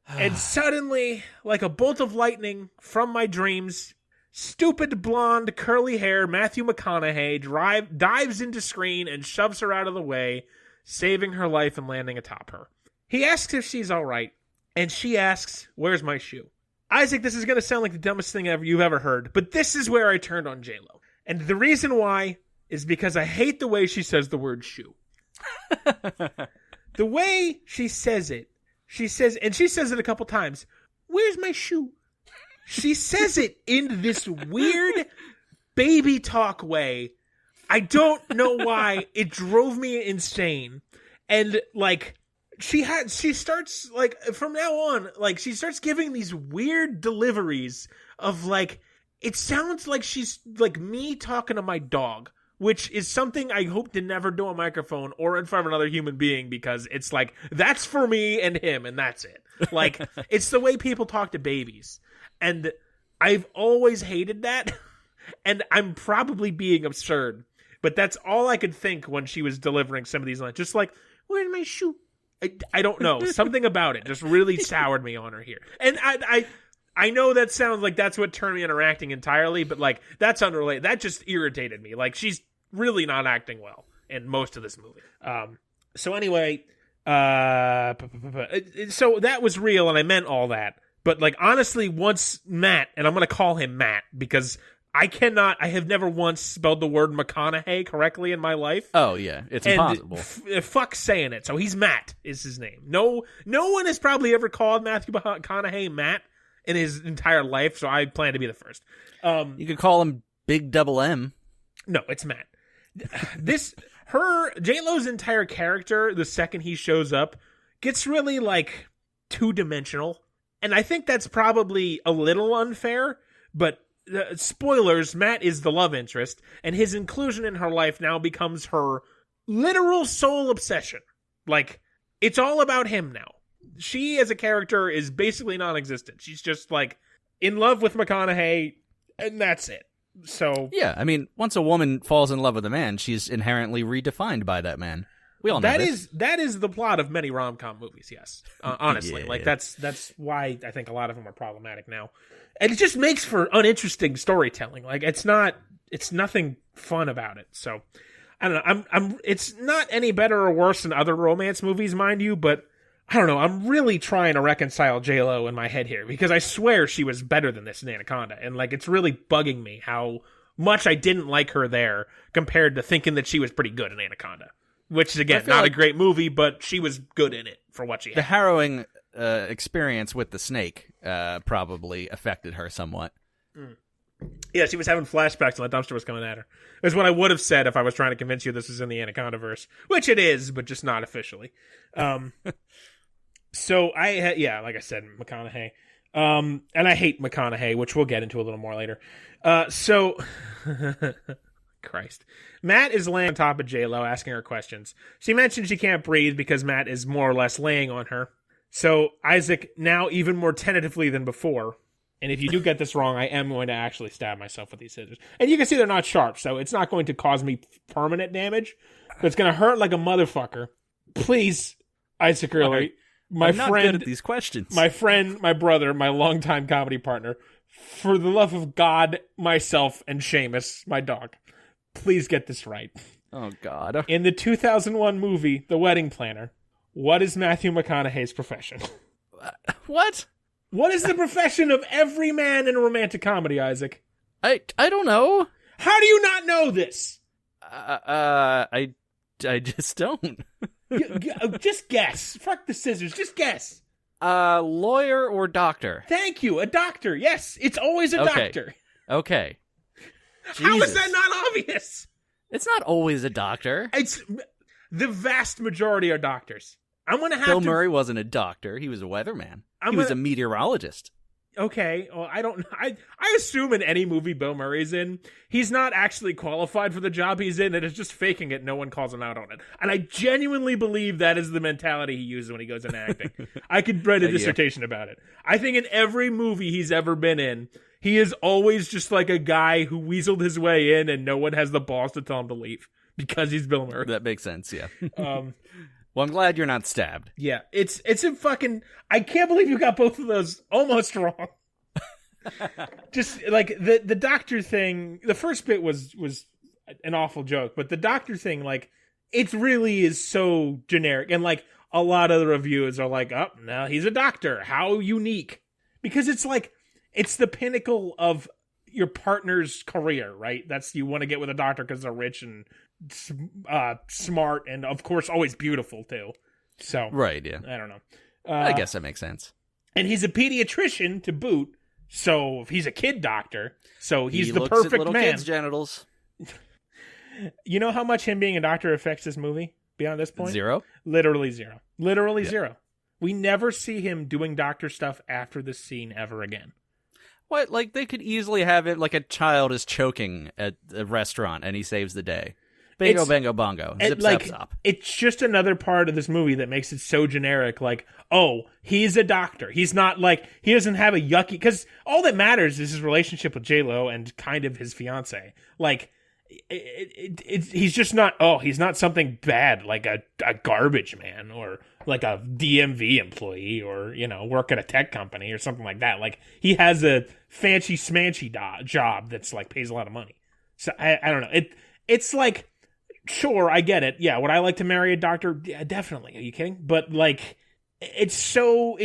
And suddenly, like a bolt of lightning from my dreams, stupid blonde curly hair Matthew McConaughey dives into screen and shoves her out of the way, saving her life and landing atop her. He asks if she's all right, and she asks, "Where's my shoe?" Isaac, this is going to sound like the dumbest thing you've ever heard, but this is where I turned on J-Lo. And the reason why is because I hate the way she says the word shoe. The way she says it, she says it a couple times, "Where's my shoe?" She says it in this weird baby talk way. I don't know why. It drove me insane. And like, she starts, like, from now on, like, she starts giving these weird deliveries of, like, it sounds like she's like me talking to my dog, which is something I hope to never do on a microphone or in front of another human being, because it's like, that's for me and him, and that's it. Like, it's the way people talk to babies. And I've always hated that, and I'm probably being absurd, but that's all I could think when she was delivering some of these lines. Just like, "Where's my shoe?" I don't know. Something about it just really soured me on her here. And I know that sounds like that's what turned me into acting entirely, but like, that's unrelated. That just irritated me. Like, she's really not acting well in most of this movie. So anyway, so that was real, and I meant all that. But like, honestly, once Matt, and I'm going to call him Matt because I have never once spelled the word McConaughey correctly in my life. Oh yeah, it's impossible. Fuck saying it. So he's Matt is his name. No one has probably ever called Matthew McConaughey Matt in his entire life, so I plan to be the first. You could call him Big Double M. No, it's Matt. J-Lo's entire character, the second he shows up, gets really like two-dimensional. And I think that's probably a little unfair, but spoilers, Matt is the love interest, and his inclusion in her life now becomes her literal sole obsession. Like, it's all about him now. She, as a character, is basically non-existent. She's just, like, in love with McConaughey, and that's it. So yeah, I mean, once a woman falls in love with a man, she's inherently redefined by that man. We all know that is the plot of many rom-com movies, yes. Honestly. Yeah. Like, that's why I think a lot of them are problematic now. And it just makes for uninteresting storytelling. Like, it's nothing fun about it. So, I don't know. It's not any better or worse than other romance movies, mind you, but I don't know. I'm really trying to reconcile J-Lo in my head here, because I swear she was better than this in Anaconda. And like, it's really bugging me how much I didn't like her there compared to thinking that she was pretty good in Anaconda. Which is, again, not a great movie, but she was good in it for what she had. The harrowing experience with the snake probably affected her somewhat. Yeah, she was having flashbacks when that dumpster was coming at her. That's what I would have said if I was trying to convince you this was in the Anaconda-verse, which it is, but just not officially. So, like I said, McConaughey. And I hate McConaughey, which we'll get into a little more later. Christ. Matt is laying on top of J-Lo, asking her questions. She mentions she can't breathe because Matt is more or less laying on her. So Isaac, now even more tentatively than before, and if you do get this wrong, I am going to actually stab myself with these scissors. And you can see they're not sharp, so it's not going to cause me permanent damage, but it's going to hurt like a motherfucker. Please, Isaac Early, my I'm not friend, good at these questions. my friend, my brother, my longtime comedy partner, for the love of God, myself, and Seamus, my dog, please get this right. Oh, God. In the 2001 movie, The Wedding Planner, what is Matthew McConaughey's profession? What? What is the profession of every man in a romantic comedy, Isaac? I don't know. How do you not know this? I just don't. Just guess. Fuck the scissors. Just guess. Lawyer or doctor? Thank you. A doctor. Yes, it's always a doctor. Okay. How is that not obvious? It's not always a doctor. It's the vast majority are doctors. I'm gonna have Bill Murray wasn't a doctor. He was a weatherman. He was a meteorologist. Okay, well, I assume in any movie Bill Murray's in, he's not actually qualified for the job he's in, and is just faking it. No one calls him out on it. And I genuinely believe that is the mentality he uses when he goes into acting. I could write a dissertation about it. I think in every movie he's ever been in, he is always just like a guy who weaseled his way in, and no one has the balls to tell him to leave because he's Bill Murray. That makes sense, yeah. Well, I'm glad you're not stabbed. Yeah, it's a fucking... I can't believe you got both of those almost wrong. Just, like, the doctor thing... The first bit was an awful joke, but the doctor thing, like, it really is so generic. And, like, a lot of the reviewers are like, oh, no, he's a doctor. How unique. Because it's, like, it's the pinnacle of your partner's career, right? That's... You want to get with a doctor because they're rich and... smart and of course always beautiful too. So right, yeah. I don't know. I guess that makes sense. And he's a pediatrician to boot, so he's a kid doctor. So he's the looks perfect at little man. Kids' genitals. You know how much him being a doctor affects this movie beyond this point? Zero. Literally zero. Literally zero. We never see him doing doctor stuff after this scene ever again. What? Like they could easily have it like a child is choking at a restaurant and he saves the day. Bingo, bango, bongo. Zip, zap, zop. It's just another part of this movie that makes it so generic. Like, oh, he's a doctor. He's not like, he doesn't have a yucky... Because all that matters is his relationship with J-Lo and kind of his fiance. Like, he's just not... Oh, he's not something bad like a garbage man or like a DMV employee or, you know, work at a tech company or something like that. Like, he has a fancy smanchy job that's like pays a lot of money. So, I don't know. It's like... Sure, I get it. Yeah, would I like to marry a doctor? Yeah, definitely. Are you kidding? But like, it's so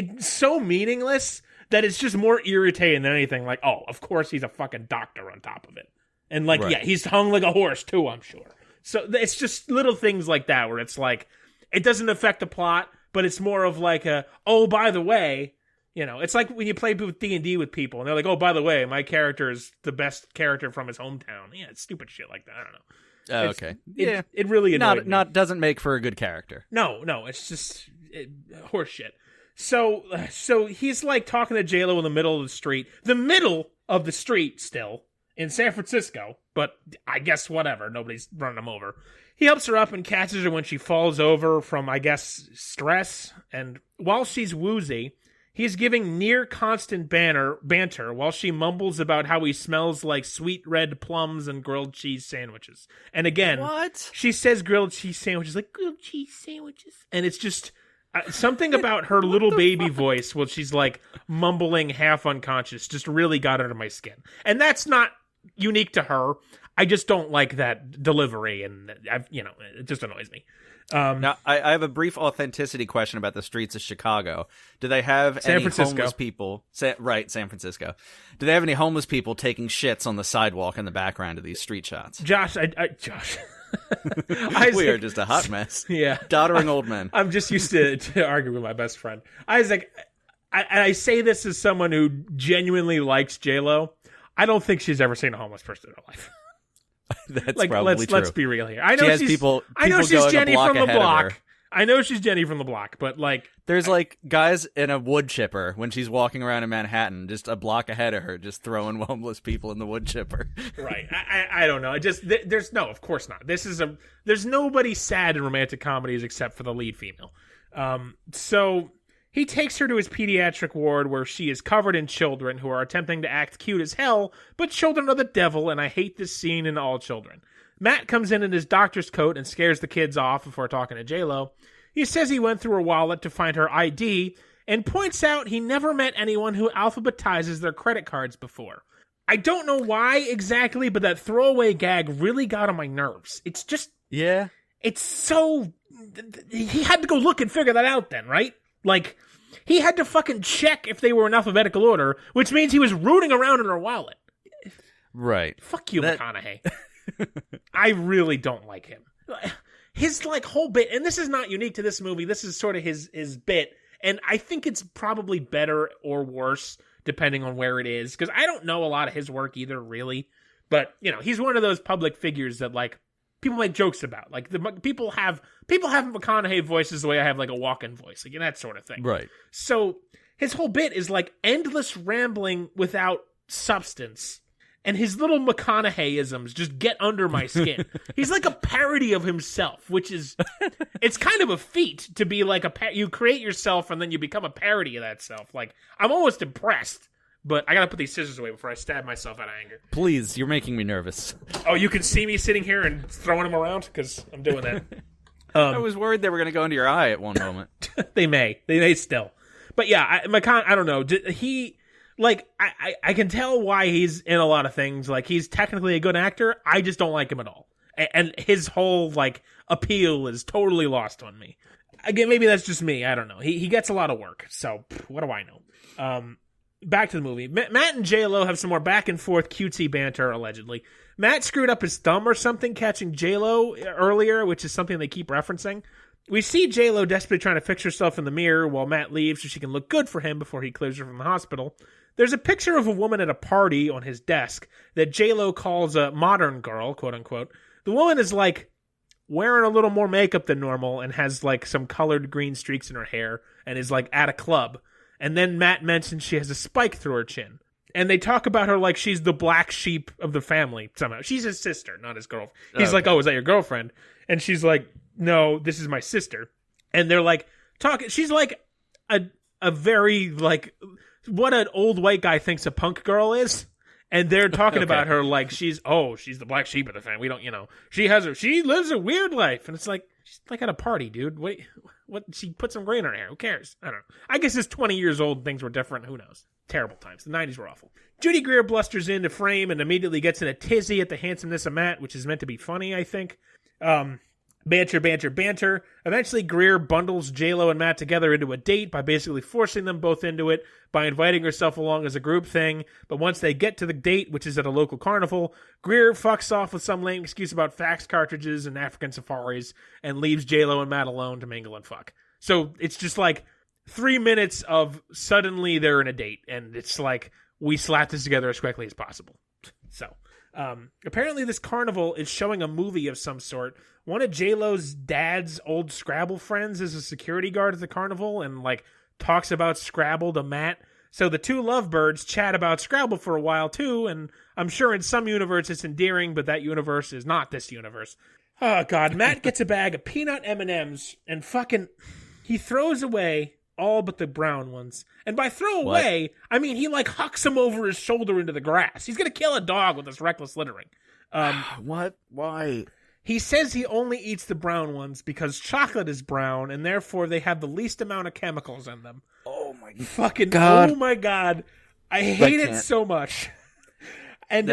meaningless that it's just more irritating than anything. Like, oh, of course he's a fucking doctor on top of it, and like, yeah, he's hung like a horse too. I'm sure. So it's just little things like that where it's like, it doesn't affect the plot, but it's more of like a, oh, by the way, you know, it's like when you play D&D with people and they're like, oh, by the way, my character is the best character from his hometown. Yeah, it's stupid shit like that. I don't know. Oh, okay. Yeah. It really annoyed me. Doesn't make for a good character. No, it's just horse shit. So he's like talking to J-Lo in the middle of the street still in San Francisco, but I guess whatever, nobody's running him over. He helps her up and catches her when she falls over from, I guess, stress, and while she's woozy, he's giving near constant banter while she mumbles about how he smells like sweet red plums and grilled cheese sandwiches. And again, what? She says grilled cheese sandwiches, like grilled cheese sandwiches. And it's just something about her little baby voice while she's like mumbling half unconscious just really got under my skin. And that's not unique to her. I just don't like that delivery, and it just annoys me. Now, I have a brief authenticity question about the streets of Chicago. Do they have any homeless people? San Francisco. Do they have any homeless people taking shits on the sidewalk in the background of these street shots? Josh. Isaac, we are just a hot mess. Yeah. Doddering old men. I'm just used to arguing with my best friend. Isaac, I say this as someone who genuinely likes J-Lo. I don't think she's ever seen a homeless person in her life. That's like, probably true. Let's be real here. I know she's Jenny from the block. I know she's Jenny from the block, but like, there's like guys in a wood chipper when she's walking around in Manhattan, just a block ahead of her, just throwing homeless people in the wood chipper. Right. I don't know. There's no, of course not. There's nobody sad in romantic comedies except for the lead female. So he takes her to his pediatric ward where she is covered in children who are attempting to act cute as hell, but children are the devil, and I hate this scene in all children. Matt comes in his doctor's coat and scares the kids off before talking to J-Lo. He says he went through her wallet to find her ID and points out he never met anyone who alphabetizes their credit cards before. I don't know why exactly, but that throwaway gag really got on my nerves. It's just... Yeah. It's so... He had to go look and figure that out then, right? Like, he had to fucking check if they were in alphabetical order, which means he was rooting around in her wallet. Right. Fuck you, McConaughey. I really don't like him. His like whole bit, and this is not unique to this movie. This is sort of his bit, and I think it's probably better or worse depending on where it is, because I don't know a lot of his work either, really. But he's one of those public figures that like people make jokes about. Like people have McConaughey voices the way I have like a walk-in voice, like that sort of thing. Right. So his whole bit is like endless rambling without substance. And his little McConaughey-isms just get under my skin. He's like a parody of himself, which is, it's kind of a feat to be like you create yourself and then you become a parody of that self. Like, I'm almost impressed, but I gotta put these scissors away before I stab myself out of anger. Please, you're making me nervous. Oh, you can see me sitting here and throwing them around? Because I'm doing that. I was worried they were going to go into your eye at one moment. They may still. But yeah, I don't know. He... Like, I can tell why he's in a lot of things. Like, he's technically a good actor. I just don't like him at all. And his whole, like, appeal is totally lost on me. Again, maybe that's just me. I don't know. He gets a lot of work. So, what do I know? Back to the movie. Matt and J-Lo have some more back and forth cutesy banter, allegedly. Matt screwed up his thumb or something catching J-Lo earlier, which is something they keep referencing. We see J-Lo desperately trying to fix herself in the mirror while Matt leaves so she can look good for him before he clears her from the hospital. There's a picture of a woman at a party on his desk that J-Lo calls a modern girl, quote unquote. The woman is like wearing a little more makeup than normal and has like some colored green streaks in her hair and is like at a club. And then Matt mentions she has a spike through her chin. And they talk about her like she's the black sheep of the family somehow. She's his sister, not his girlfriend. He's like, oh, is that your girlfriend? And she's like, no, this is my sister. And they're like talking. She's like a very like... what an old white guy thinks a punk girl is, and they're talking about her like she's the black sheep of the family. We don't, she lives a weird life, and it's like she's like at a party, dude. Wait, what? She put some gray in her hair. Who cares? I don't know. I guess it's 20 years old and things were different. Who knows? Terrible times. The 90s were awful. Judy Greer blusters into frame and immediately gets in a tizzy at the handsomeness of Matt, which is meant to be funny, I think. Banter. Eventually, Greer bundles J-Lo and Matt together into a date by basically forcing them both into it by inviting herself along as a group thing. But once they get to the date, which is at a local carnival, Greer fucks off with some lame excuse about fax cartridges and African safaris and leaves J-Lo and Matt alone to mingle and fuck. So it's just like 3 minutes of suddenly they're in a date, and it's like we slap this together as quickly as possible. So... apparently this carnival is showing a movie of some sort. One of J-Lo's dad's old Scrabble friends is a security guard at the carnival and like talks about Scrabble to Matt. So the two lovebirds chat about Scrabble for a while too, and I'm sure in some universe it's endearing, but that universe is not this universe. Oh god, Matt gets a bag of peanut M&Ms and fucking he throws away all but the brown ones. And by throw away, I mean he like hucks them over his shoulder into the grass. He's gonna kill a dog with this reckless littering. What? Why? He says he only eats the brown ones because chocolate is brown and therefore they have the least amount of chemicals in them. Oh my fucking god. Oh my god. I hate it so much. And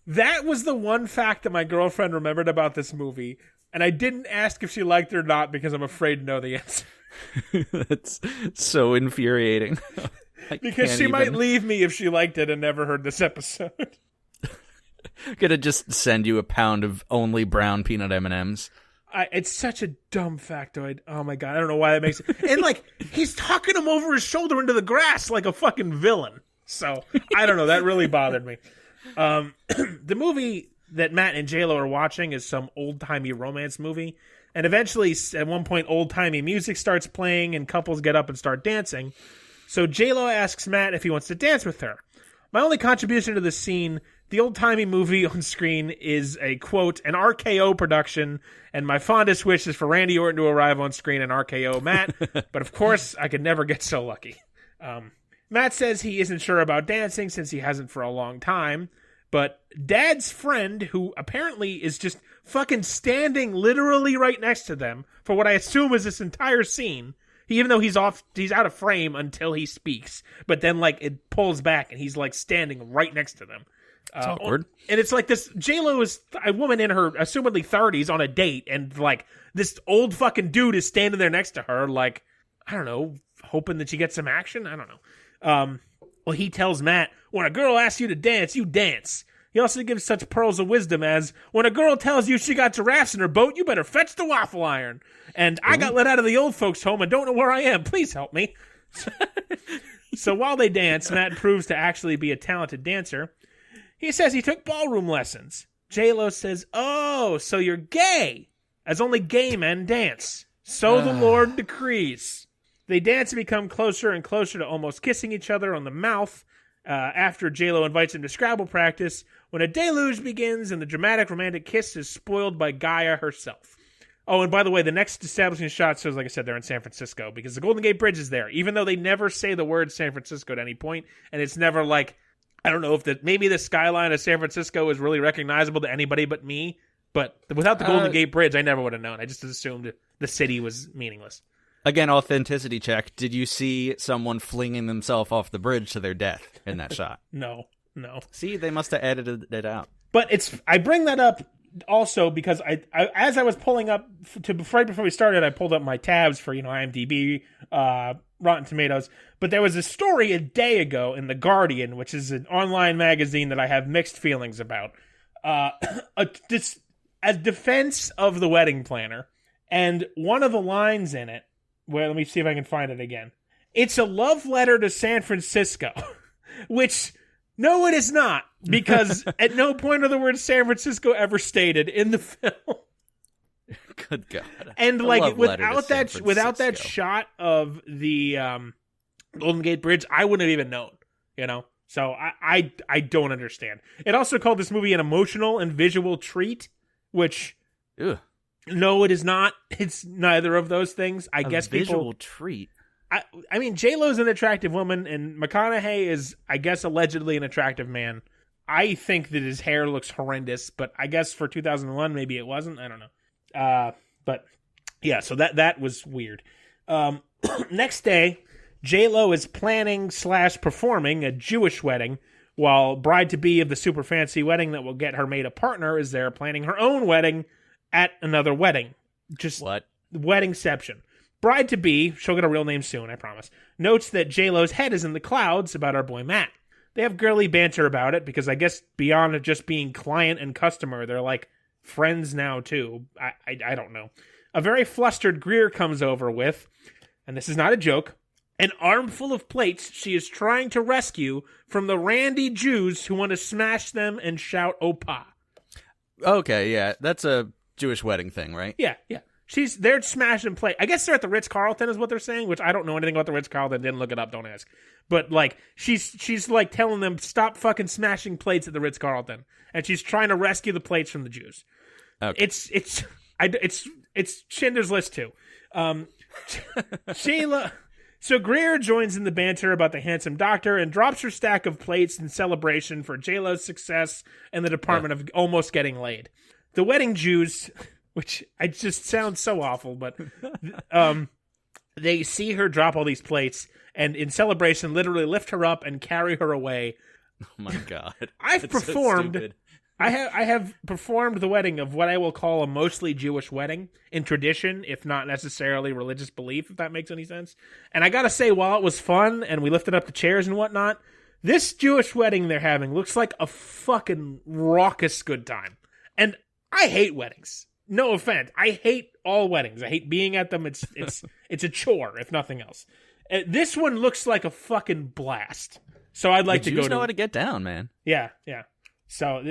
that was the one fact that my girlfriend remembered about this movie. And I didn't ask if she liked it or not because I'm afraid to know the answer. That's so infuriating. Because she might leave me if she liked it and never heard this episode. Gonna just send you a pound of only brown peanut M&Ms. It's such a dumb factoid. Oh my god, I don't know why that makes it. And like, he's tucking him over his shoulder into the grass like a fucking villain. So, I don't know, that really bothered me. The movie that Matt and J-Lo are watching is some old-timey romance movie. And eventually, at one point, old-timey music starts playing and couples get up and start dancing. So J-Lo asks Matt if he wants to dance with her. My only contribution to this scene, the old-timey movie on screen is a, quote, an RKO production, and my fondest wish is for Randy Orton to arrive on screen and RKO Matt, but of course, I could never get so lucky. Matt says he isn't sure about dancing since he hasn't for a long time, but Dad's friend, who apparently is just fucking standing literally right next to them for what I assume is this entire scene, even though he's out of frame until he speaks, but then like it pulls back and he's like standing right next to them. It's awkward. And it's like this, J-Lo is a woman in her assumedly 30s on a date, and like this old fucking dude is standing there next to her like, I don't know, hoping that she gets some action. I don't know. Well, he tells Matt, when a girl asks you to dance, you dance. He also gives such pearls of wisdom as, when a girl tells you she got giraffes in her boat, you better fetch the waffle iron. And I got let out of the old folks' home and don't know where I am. Please help me. So while they dance, Matt proves to actually be a talented dancer. He says he took ballroom lessons. J-Lo says, oh, so you're gay, as only gay men dance. So the Lord decrees. They dance and become closer and closer to almost kissing each other on the mouth after J-Lo invites him to Scrabble practice, when a deluge begins and the dramatic romantic kiss is spoiled by Gaia herself. Oh, and by the way, the next establishing shot shows, like I said, they're in San Francisco, because the Golden Gate Bridge is there, even though they never say the word San Francisco at any point, and it's never like, I don't know if maybe the skyline of San Francisco is really recognizable to anybody but me, but without the Golden Gate Bridge, I never would have known. I just assumed the city was meaningless. Again, authenticity check. Did you see someone flinging themselves off the bridge to their death in that shot? No. See, they must have edited it out. But I bring that up also because I as I was pulling up right before we started, I pulled up my tabs for IMDb, Rotten Tomatoes. But there was a story a day ago in The Guardian, which is an online magazine that I have mixed feelings about, as defense of The Wedding Planner, and one of the lines in it. Well, let me see if I can find it again. It's a love letter to San Francisco, which, no, it is not, because at no point are the words San Francisco ever stated in the film. Good God. And without that shot of the Golden Gate Bridge, I wouldn't have even known, So I don't understand. It also called this movie an emotional and visual treat, which... Ugh. No, it is not. It's neither of those things. I guess visual treat. I mean, J-Lo's an attractive woman, and McConaughey is, I guess, allegedly an attractive man. I think that his hair looks horrendous, but I guess for 2001, maybe it wasn't. I don't know. But yeah, so that was weird. Next day, J-Lo is planning / performing a Jewish wedding, while bride-to-be of the super fancy wedding that will get her made a partner is there planning her own wedding at another wedding. Just what? Weddingception. Bride-to-be, she'll get a real name soon, I promise, notes that J-Lo's head is in the clouds about our boy Matt. They have girly banter about it, because I guess beyond just being client and customer, they're like friends now too. I don't know. A very flustered Greer comes over with, and this is not a joke, an armful of plates she is trying to rescue from the randy Jews who want to smash them and shout "Opa." Okay, yeah, that's a Jewish wedding thing, right? Yeah. They're smashing plate. I guess they're at the Ritz-Carlton is what they're saying, which I don't know anything about the Ritz-Carlton. Didn't look it up. Don't ask. But she's like telling them stop fucking smashing plates at the Ritz-Carlton, and she's trying to rescue the plates from the Jews. Okay. It's Schindler's List too. Sheila. So Greer joins in the banter about the handsome doctor and drops her stack of plates in celebration for J-Lo's success and the department of almost getting laid. The wedding Jews, which I just sounds so awful, but they see her drop all these plates and in celebration literally lift her up and carry her away. Oh my God. I have performed the wedding of what I will call a mostly Jewish wedding in tradition, if not necessarily religious belief, if that makes any sense. And I gotta say, while it was fun and we lifted up the chairs and whatnot, this Jewish wedding they're having looks like a fucking raucous good time. And I hate weddings. No offense. I hate all weddings. I hate being at them. It's a chore, if nothing else. This one looks like a fucking blast. So I'd like to go to... Jews know how to get down, man. Yeah. So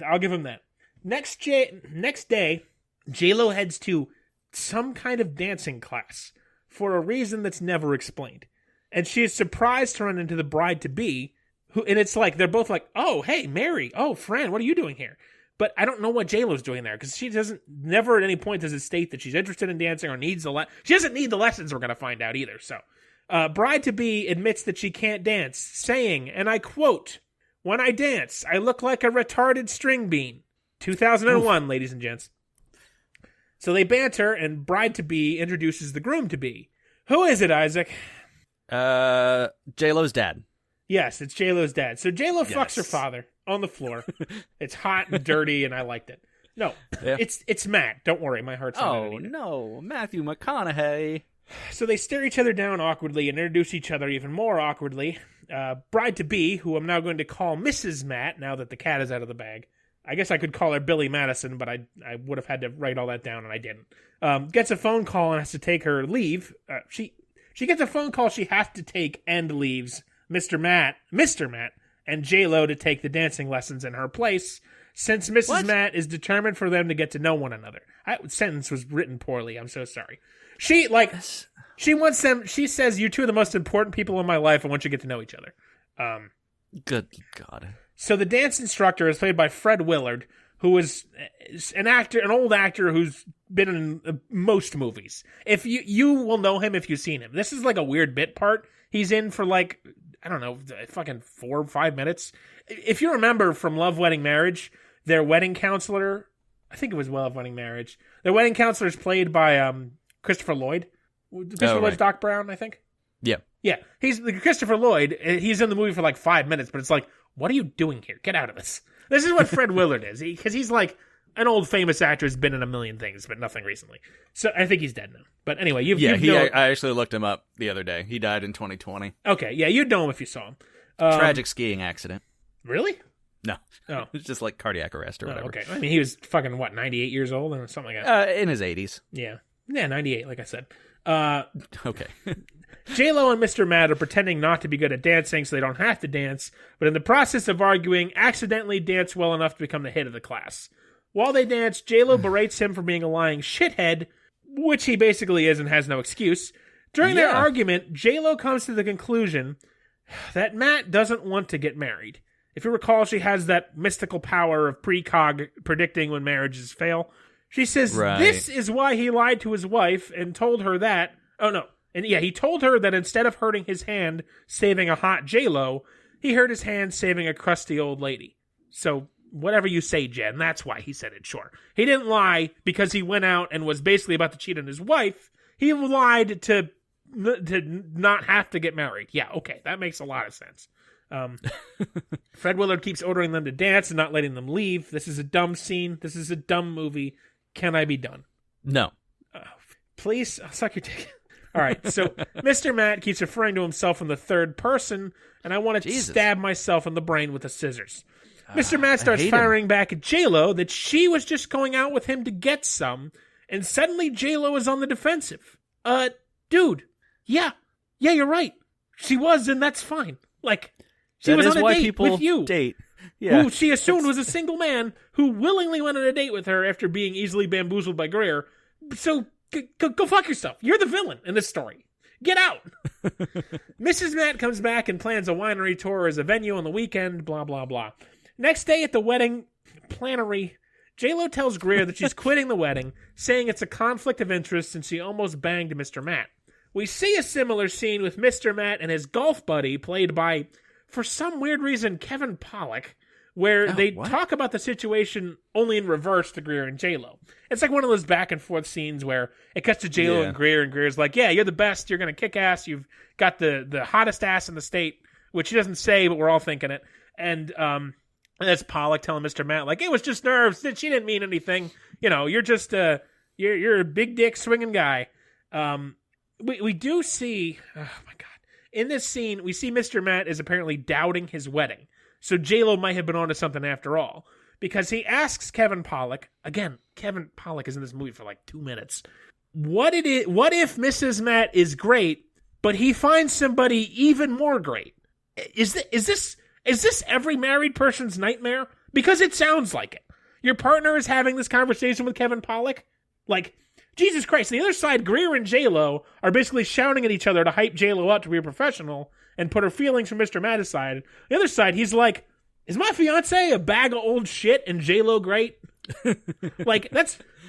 I'll give him that. Next day, J-Lo heads to some kind of dancing class for a reason that's never explained. And she is surprised to run into the bride-to-be, and it's like, they're both like, oh, hey, Mary, oh, Fran, what are you doing here? But I don't know what J-Lo's doing there, because she never at any point does it state that she's interested in dancing or needs she doesn't need the lessons, we're going to find out either. So, bride-to-be admits that she can't dance, saying, and I quote, "When I dance, I look like a retarded string bean." 2001, ladies and gents. So they banter, and bride-to-be introduces the groom-to-be. Who is it, Isaac? J-Lo's dad. Yes, it's J-Lo's dad. So J-Lo fucks her father on the floor. It's hot and dirty, and I liked it. No, yeah. It's Matt. Don't worry, my heart's on it. Oh, no, Matthew McConaughey. So they stare each other down awkwardly and introduce each other even more awkwardly. Bride-to-be, who I'm now going to call Mrs. Matt now that the cat is out of the bag. I guess I could call her Billy Madison, but I would have had to write all that down, and I didn't. Gets a phone call and has to take her leave. She gets a phone call she has to take and leaves Mr. Matt, and J-Lo to take the dancing lessons in her place, since Mrs. Matt is determined for them to get to know one another. That sentence was written poorly. I'm so sorry. She wants them. She says, "You're two of the most important people in my life. I want you to get to know each other." Good God. So the dance instructor is played by Fred Willard, who is an old actor who's been in most movies. If you will know him if you've seen him. This is like a weird bit part he's in for like, I don't know, fucking 4 or 5 minutes. If you remember from Love, Wedding, Marriage, their wedding counselor, I think it was Love, Wedding, Marriage. Their wedding counselor is played by Christopher Lloyd. Christopher Lloyd's Doc Brown, I think. Yeah. Yeah. He's Christopher Lloyd. He's in the movie for like 5 minutes, but it's like, what are you doing here? Get out of this. This is what Fred Willard is. Because he's like an old famous actor who's been in a million things, but nothing recently. So I think he's dead now. But anyway, I actually looked him up the other day. He died in 2020. Okay, yeah, you'd know him if you saw him. Tragic skiing accident. Really? No. Oh. It's just like cardiac arrest or whatever. Okay. I mean, he was fucking, 98 years old or something like that? In his 80s. Yeah. Yeah, 98, like I said. Okay. J-Lo and Mr. Matt are pretending not to be good at dancing so they don't have to dance, but in the process of arguing, accidentally dance well enough to become the hit of the class. While they dance, J-Lo berates him for being a lying shithead, which he basically is and has no excuse. During their argument, J-Lo comes to the conclusion that Matt doesn't want to get married. If you recall, she has that mystical power of precog predicting when marriages fail. She says this is why he lied to his wife and told her that... Oh, no. And yeah, he told her that instead of hurting his hand saving a hot J-Lo, he hurt his hand saving a crusty old lady. So, whatever you say, Jen, that's why he said it, sure. He didn't lie because he went out and was basically about to cheat on his wife. He lied to not have to get married. Yeah, okay, that makes a lot of sense. Fred Willard keeps ordering them to dance and not letting them leave. This is a dumb scene. This is a dumb movie. Can I be done? No. Please? I'll suck your dick. All right, so Mr. Matt keeps referring to himself in the third person, and I want to stab myself in the brain with the scissors. Mr. Matt starts firing back at J-Lo that she was just going out with him to get some, and suddenly J-Lo is on the defensive. Dude, yeah, you're right. She was, and that's fine. Like, she was on a date with you. Yeah. Who she assumed was a single man who willingly went on a date with her after being easily bamboozled by Greer. So... Go fuck yourself. You're the villain in this story. Get out. Mrs. Matt comes back and plans a winery tour as a venue on the weekend, blah, blah, blah. Next day at the wedding plannery, J-Lo tells Greer that she's quitting the wedding, saying it's a conflict of interest since she almost banged Mr. Matt. We see a similar scene with Mr. Matt and his golf buddy, played by, for some weird reason, Kevin Pollak, where they talk about the situation only in reverse to Greer and J-Lo. It's like one of those back and forth scenes where it cuts to J-Lo and Greer's like, yeah, you're the best, you're going to kick ass, you've got the hottest ass in the state, which he doesn't say, but we're all thinking it. And that's Pollak telling Mr. Matt, like, it was just nerves, she didn't mean anything. You know, you're just, you're a big dick swinging guy. We do see, oh my God, in this scene, we see Mr. Matt is apparently doubting his wedding. So J-Lo might have been onto something after all. Because he asks Kevin Pollak, again, Kevin Pollak is in this movie for like 2 minutes, what if Mrs. Matt is great, but he finds somebody even more great? Is this every married person's nightmare? Because it sounds like it. Your partner is having this conversation with Kevin Pollak? Like, Jesus Christ, on the other side, Greer and J-Lo are basically shouting at each other to hype J-Lo up to be a professional and put her feelings for Mr. Matt aside. On the other side, he's like, is my fiance a bag of old shit and J-Lo great? Like,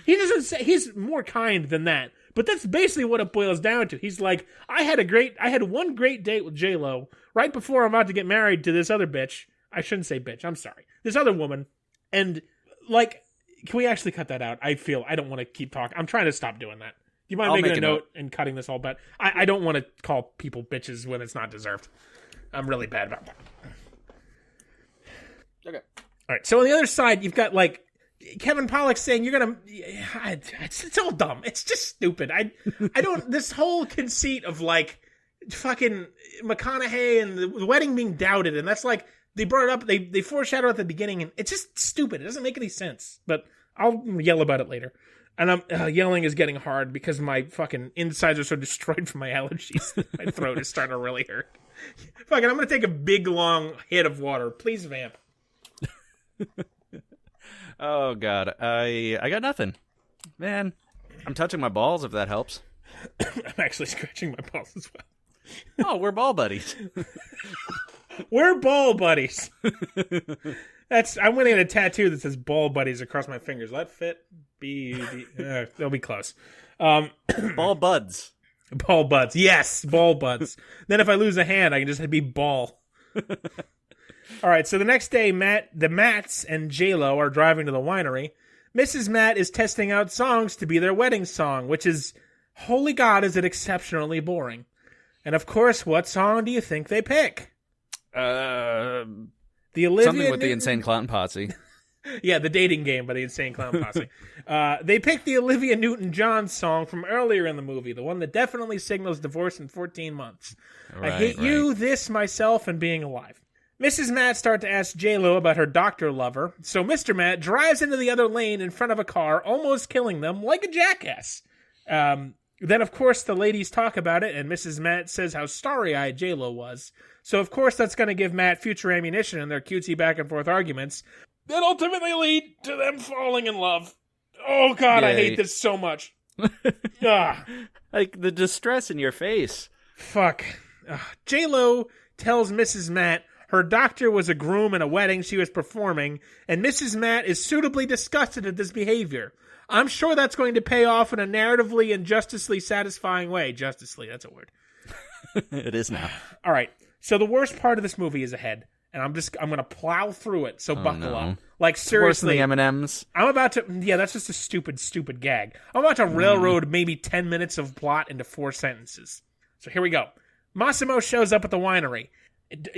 he doesn't say, he's more kind than that. But that's basically what it boils down to. He's like, I had one great date with J-Lo right before I'm about to get married to this other bitch. I shouldn't say bitch, I'm sorry. This other woman. And, like, can we actually cut that out? I don't want to keep talking. I'm trying to stop doing that. Do you mind making a note and cutting this all back? I don't want to call people bitches when it's not deserved. I'm really bad about that. Okay. All right. So on the other side, you've got, like, Kevin Pollak saying you're gonna, it's all dumb. It's just stupid. I don't. This whole conceit of like fucking McConaughey and the wedding being doubted, and that's like they brought it up. They foreshadow at the beginning, and it's just stupid. It doesn't make any sense. But I'll yell about it later. And I'm yelling is getting hard because my fucking insides are so destroyed from my allergies that my throat is starting to really hurt. Fucking, I'm gonna take a big long hit of water. Please vamp. Oh God, I got nothing, man. I'm touching my balls if that helps. I'm actually scratching my balls as well. Oh, we're ball buddies. We're ball buddies. I'm gonna get a tattoo that says "ball buddies" across my fingers. Will that fit? They'll be close. Ball buds. Ball buds. Yes, ball buds. Then if I lose a hand, I can just be ball. All right, so the next day, the Matts and J-Lo are driving to the winery. Mrs. Matt is testing out songs to be their wedding song, which is, holy God, is it exceptionally boring. And of course, what song do you think they pick? The Olivia something with Newton... the Insane Clown Posse. Yeah, the dating game by the Insane Clown Posse. They picked the Olivia Newton-John song from earlier in the movie, the one that definitely signals divorce in 14 months. Right, I hate you, this, myself, and being alive. Mrs. Matt starts to ask J-Lo about her doctor lover, so Mr. Matt drives into the other lane in front of a car, almost killing them like a jackass. Then, of course, the ladies talk about it, and Mrs. Matt says how starry-eyed J-Lo was. So, of course, that's going to give Matt future ammunition in their cutesy back-and-forth arguments that ultimately lead to them falling in love. Oh, God, Yay. I hate this so much. Like, the distress in your face. Fuck. J-Lo tells Mrs. Matt her doctor was a groom in a wedding she was performing, and Mrs. Matt is suitably disgusted at this behavior. I'm sure that's going to pay off in a narratively and justicely satisfying way. Justicely, that's a word. It is now. All right. So the worst part of this movie is ahead, and I'm going to plow through it. So buckle up. Like seriously, Worse than the M&Ms. I'm about to. Yeah, that's just a stupid gag. I'm about to railroad maybe 10 minutes of plot into 4 sentences. So here we go. Massimo shows up at the winery.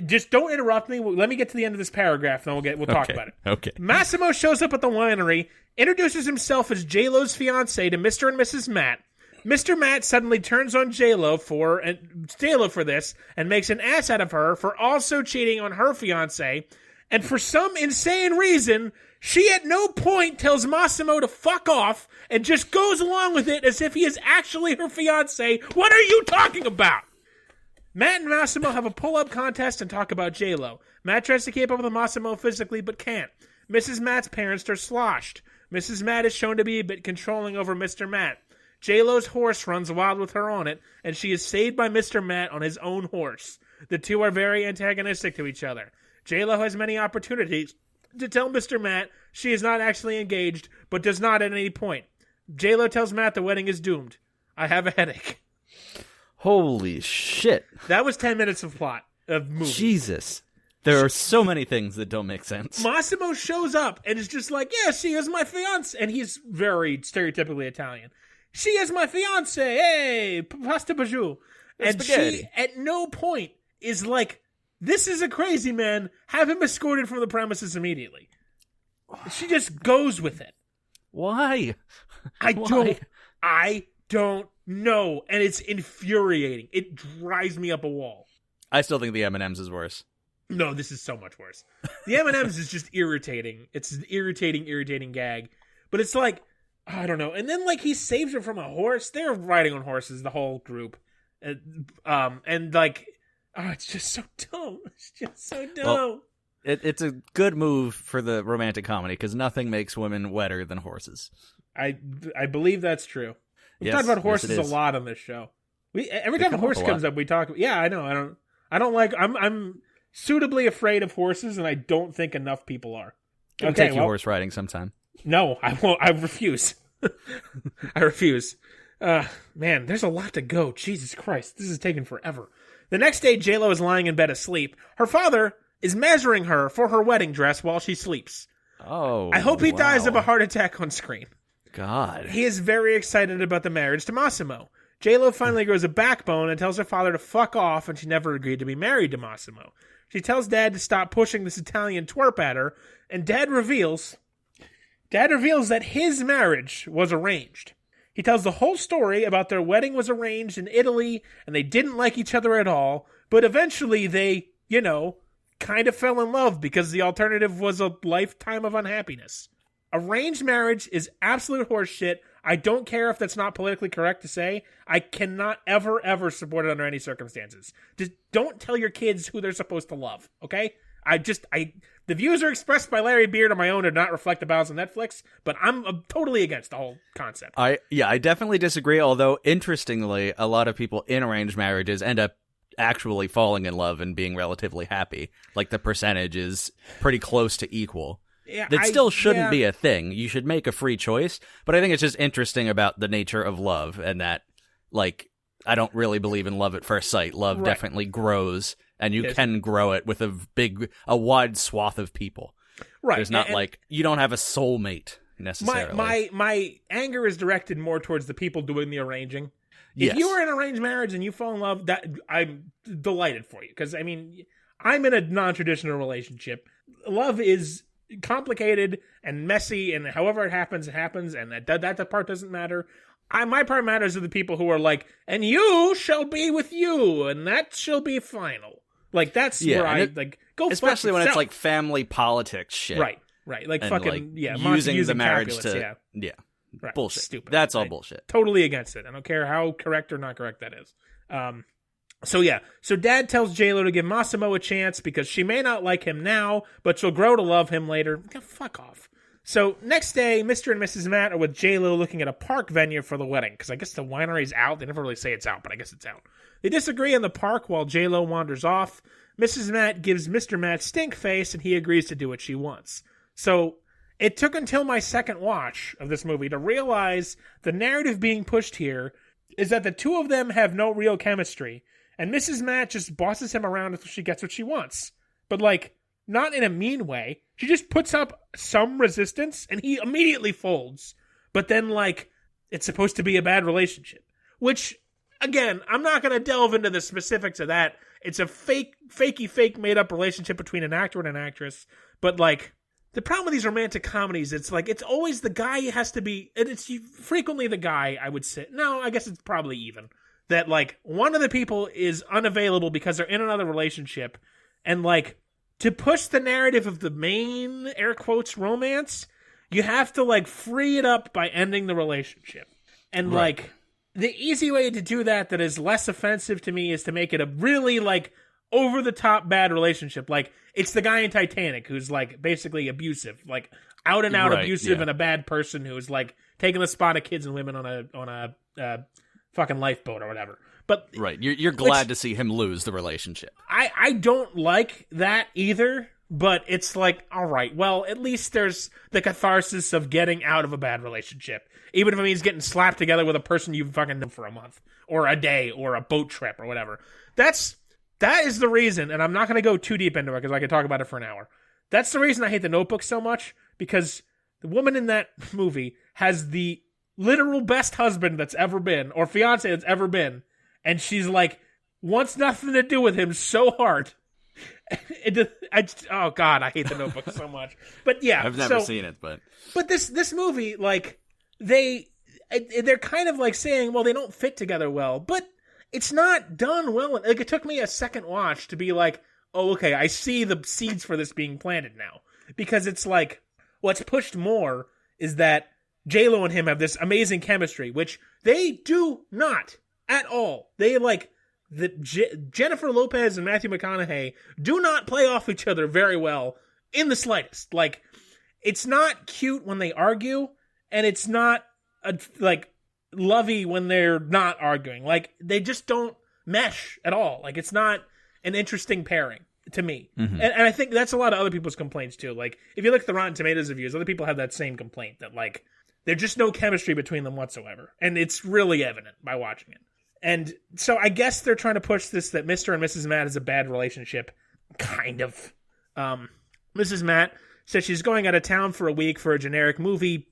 Just don't interrupt me. Let me get to the end of this paragraph, and then we'll talk about it. Okay. Massimo shows up at the winery, introduces himself as J-Lo's fiance to Mr. and Mrs. Matt. Mr. Matt suddenly turns on J-Lo for this and makes an ass out of her for also cheating on her fiance. And for some insane reason, she at no point tells Massimo to fuck off and just goes along with it as if he is actually her fiance. What are you talking about? Matt and Massimo have a pull-up contest and talk about J-Lo. Matt tries to keep up with Massimo physically, but can't. Mrs. Matt's parents are sloshed. Mrs. Matt is shown to be a bit controlling over Mr. Matt. J-Lo's horse runs wild with her on it, and she is saved by Mr. Matt on his own horse. The two are very antagonistic to each other. J-Lo has many opportunities to tell Mr. Matt she is not actually engaged, but does not at any point. J-Lo tells Matt the wedding is doomed. I have a headache. Holy shit. That was 10 minutes of plot of movie. Jesus. There are so many things that don't make sense. Massimo shows up and is just like, yeah, she is my fiance. And he's very stereotypically Italian. She is my fiance. Hey, pasta bajou. And spaghetti. She, at no point, is like, this is a crazy man. Have him escorted from the premises immediately. She just goes with it. Why? I don't know. And it's infuriating. It drives me up a wall. I still think the M&M's is worse. No, this is so much worse. The M&M's is just irritating. It's an irritating gag. But it's like, I don't know. And then, like, he saves her from a horse. They're riding on horses, the whole group. And like, oh, it's just so dumb. It's just so dumb. Well, it's a good move for the romantic comedy because nothing makes women wetter than horses. I believe that's true. We've Yes, talked about horses yes, it is. a lot on this show. Every time a horse comes up, we talk. Yeah, I know. I don't like. I'm suitably afraid of horses, and I don't think enough people are. I'll take you horse riding sometime. No, I won't. I refuse. I refuse. Man, there's a lot to go. Jesus Christ, this is taking forever. The next day, J-Lo is lying in bed asleep. Her father is measuring her for her wedding dress while she sleeps. Oh, I hope he dies of a heart attack on screen. God. He is very excited about the marriage to Massimo. J-Lo finally grows a backbone and tells her father to fuck off, and she never agreed to be married to Massimo. She tells Dad to stop pushing this Italian twerp at her, and Dad reveals Dad reveals that his marriage was arranged. He tells the whole story about their wedding was arranged in Italy and they didn't like each other at all, but eventually they, kind of fell in love because the alternative was a lifetime of unhappiness. Arranged marriage is absolute horseshit. I don't care if that's not politically correct to say. I cannot ever support it under any circumstances. Just don't tell your kids who they're supposed to love, okay? The views are expressed by Larry Beard on my own do not reflect the balance on Netflix, but I'm totally against the whole concept. I definitely disagree, although interestingly, a lot of people in arranged marriages end up actually falling in love and being relatively happy. Like the percentage is pretty close to equal. Yeah, that still shouldn't be a thing. You should make a free choice, but I think it's just interesting about the nature of love and that, like, I don't really believe in love at first sight. Love definitely grows, and you can grow it with a wide swath of people. Right. There's not like, you don't have a soulmate necessarily. My anger is directed more towards the people doing the arranging. If you were in an arranged marriage and you fall in love, that I'm delighted for you. Because, I mean, I'm in a non-traditional relationship. Love is complicated and messy, and however it happens, and that part doesn't matter. My part matters to the people who are like, and you shall be with you, and that shall be final. Like, that's where I go. Especially when it's like family politics shit, right? Like and fucking using the marriage to right. Bullshit. Stupid. That's all bullshit. Totally against it. I don't care how correct or not correct that is. So Dad tells J-Lo to give Massimo a chance because she may not like him now, but she'll grow to love him later. Fuck off. So next day, Mr. and Mrs. Matt are with J-Lo looking at a park venue for the wedding, because I guess the winery's out. They never really say it's out, but I guess it's out. They disagree in the park while J-Lo wanders off. Mrs. Matt gives Mr. Matt stink face, and he agrees to do what she wants. So it took until my second watch of this movie to realize the narrative being pushed here is that the two of them have no real chemistry, and Mrs. Matt just bosses him around until she gets what she wants. But, like, not in a mean way. She just puts up some resistance, and he immediately folds. But then, like, it's supposed to be a bad relationship. Which, again, I'm not going to delve into the specifics of that. It's a fake made-up relationship between an actor and an actress. But, like, the problem with these romantic comedies, it's like, it's always the guy has to be, and it's frequently the guy, I would say. No, I guess it's probably even. That, like, one of the people is unavailable because they're in another relationship. And, like, to push the narrative of the main, air quotes, romance, you have to, like, free it up by ending the relationship. And, like, the easy way to do that is less offensive to me is to make it a really, like, over-the-top bad relationship. Like, it's the guy in Titanic who's, like, basically abusive. Like, out-and-out abusive and a bad person who's, like, taking the spot of kids and women on a fucking lifeboat or whatever. But you're glad to see him lose the relationship. I don't like that either, but it's like, all right, well, at least there's the catharsis of getting out of a bad relationship, even if it means getting slapped together with a person you've fucking known for a month or a day or a boat trip or whatever. That is the reason, and I'm not going to go too deep into it because I could talk about it for an hour. That's the reason I hate The Notebook so much, because the woman in that movie has the literal best husband that's ever been, or fiance that's ever been, and she's like, wants nothing to do with him so hard. Oh God, I hate The Notebook so much. But yeah, I've never seen it, but this movie, like, they're kind of like saying, well, they don't fit together well, but it's not done well. Like, it took me a second watch to be like, oh, okay, I see the seeds for this being planted now, because it's like, what's pushed more is that J-Lo and him have this amazing chemistry, which they do not at all. They, like, Jennifer Lopez and Matthew McConaughey do not play off each other very well in the slightest. Like, it's not cute when they argue, and it's not, like, lovey when they're not arguing. Like, they just don't mesh at all. Like, it's not an interesting pairing to me. Mm-hmm. And I think that's a lot of other people's complaints, too. Like, if you look at the Rotten Tomatoes reviews, other people have that same complaint, that, like, there's just no chemistry between them whatsoever. And it's really evident by watching it. And so I guess they're trying to push this, that Mr. and Mrs. Matt is a bad relationship. Kind of. Mrs. Matt says she's going out of town for a week for a generic movie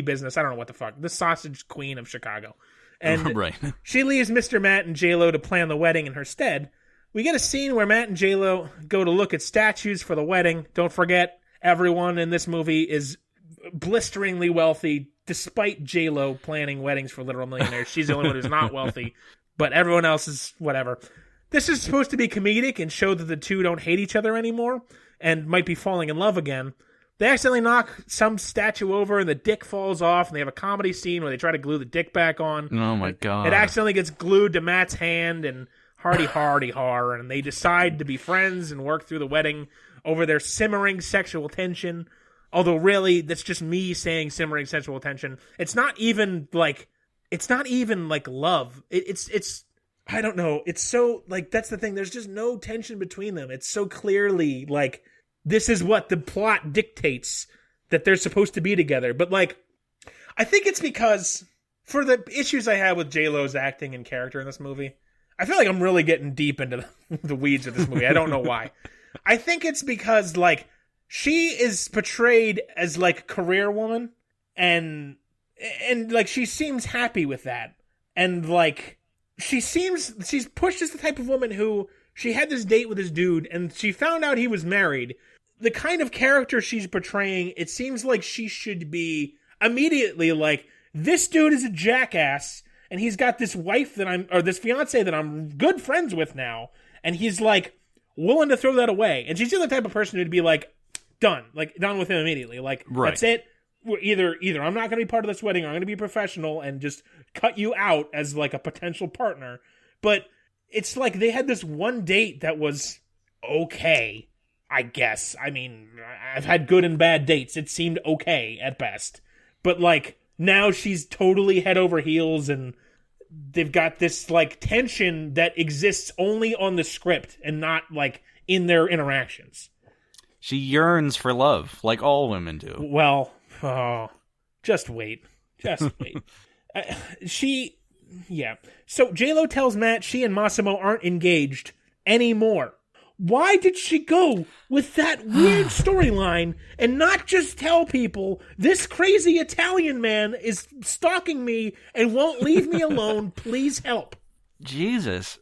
business. I don't know what the fuck. The Sausage Queen of Chicago. And she leaves Mr. Matt and J-Lo to plan the wedding in her stead. We get a scene where Matt and J-Lo go to look at statues for the wedding. Don't forget, everyone in this movie is blisteringly wealthy, despite J-Lo planning weddings for literal millionaires. She's the only one who's not wealthy, but everyone else is whatever. This is supposed to be comedic and show that the two don't hate each other anymore and might be falling in love again. They accidentally knock some statue over and the dick falls off, and they have a comedy scene where they try to glue the dick back on. Oh my God. It accidentally gets glued to Matt's hand, and hardy har, and they decide to be friends and work through the wedding over their simmering sexual tension. Although really, that's just me saying simmering sexual tension. It's not even like love. It's I don't know. It's so, like, that's the thing. There's just no tension between them. It's so clearly, like, this is what the plot dictates that they're supposed to be together. But, like, I think it's because, for the issues I have with J-Lo's acting and character in this movie, I feel like I'm really getting deep into the weeds of this movie. I don't know why. I think it's because, like, she is portrayed as, like, career woman, and like, she seems happy with that. And, like, she's pushed as the type of woman who, she had this date with this dude, and she found out he was married. The kind of character she's portraying, it seems like she should be immediately like, this dude is a jackass, and he's got this wife this fiance that I'm good friends with now, and he's, like, willing to throw that away. And she's the other type of person who'd be like, done with him immediately. Like, right. That's it. Either I'm not going to be part of this wedding, or I'm going to be professional and just cut you out as, like, a potential partner. But it's like they had this one date that was okay, I guess. I mean, I've had good and bad dates. It seemed okay at best. But, like, now she's totally head over heels, and they've got this, like, tension that exists only on the script and not, like, in their interactions. She yearns for love, like all women do. Well, just wait. So J-Lo tells Matt she and Massimo aren't engaged anymore. Why did she go with that weird storyline and not just tell people, this crazy Italian man is stalking me and won't leave me alone, please help? Jesus.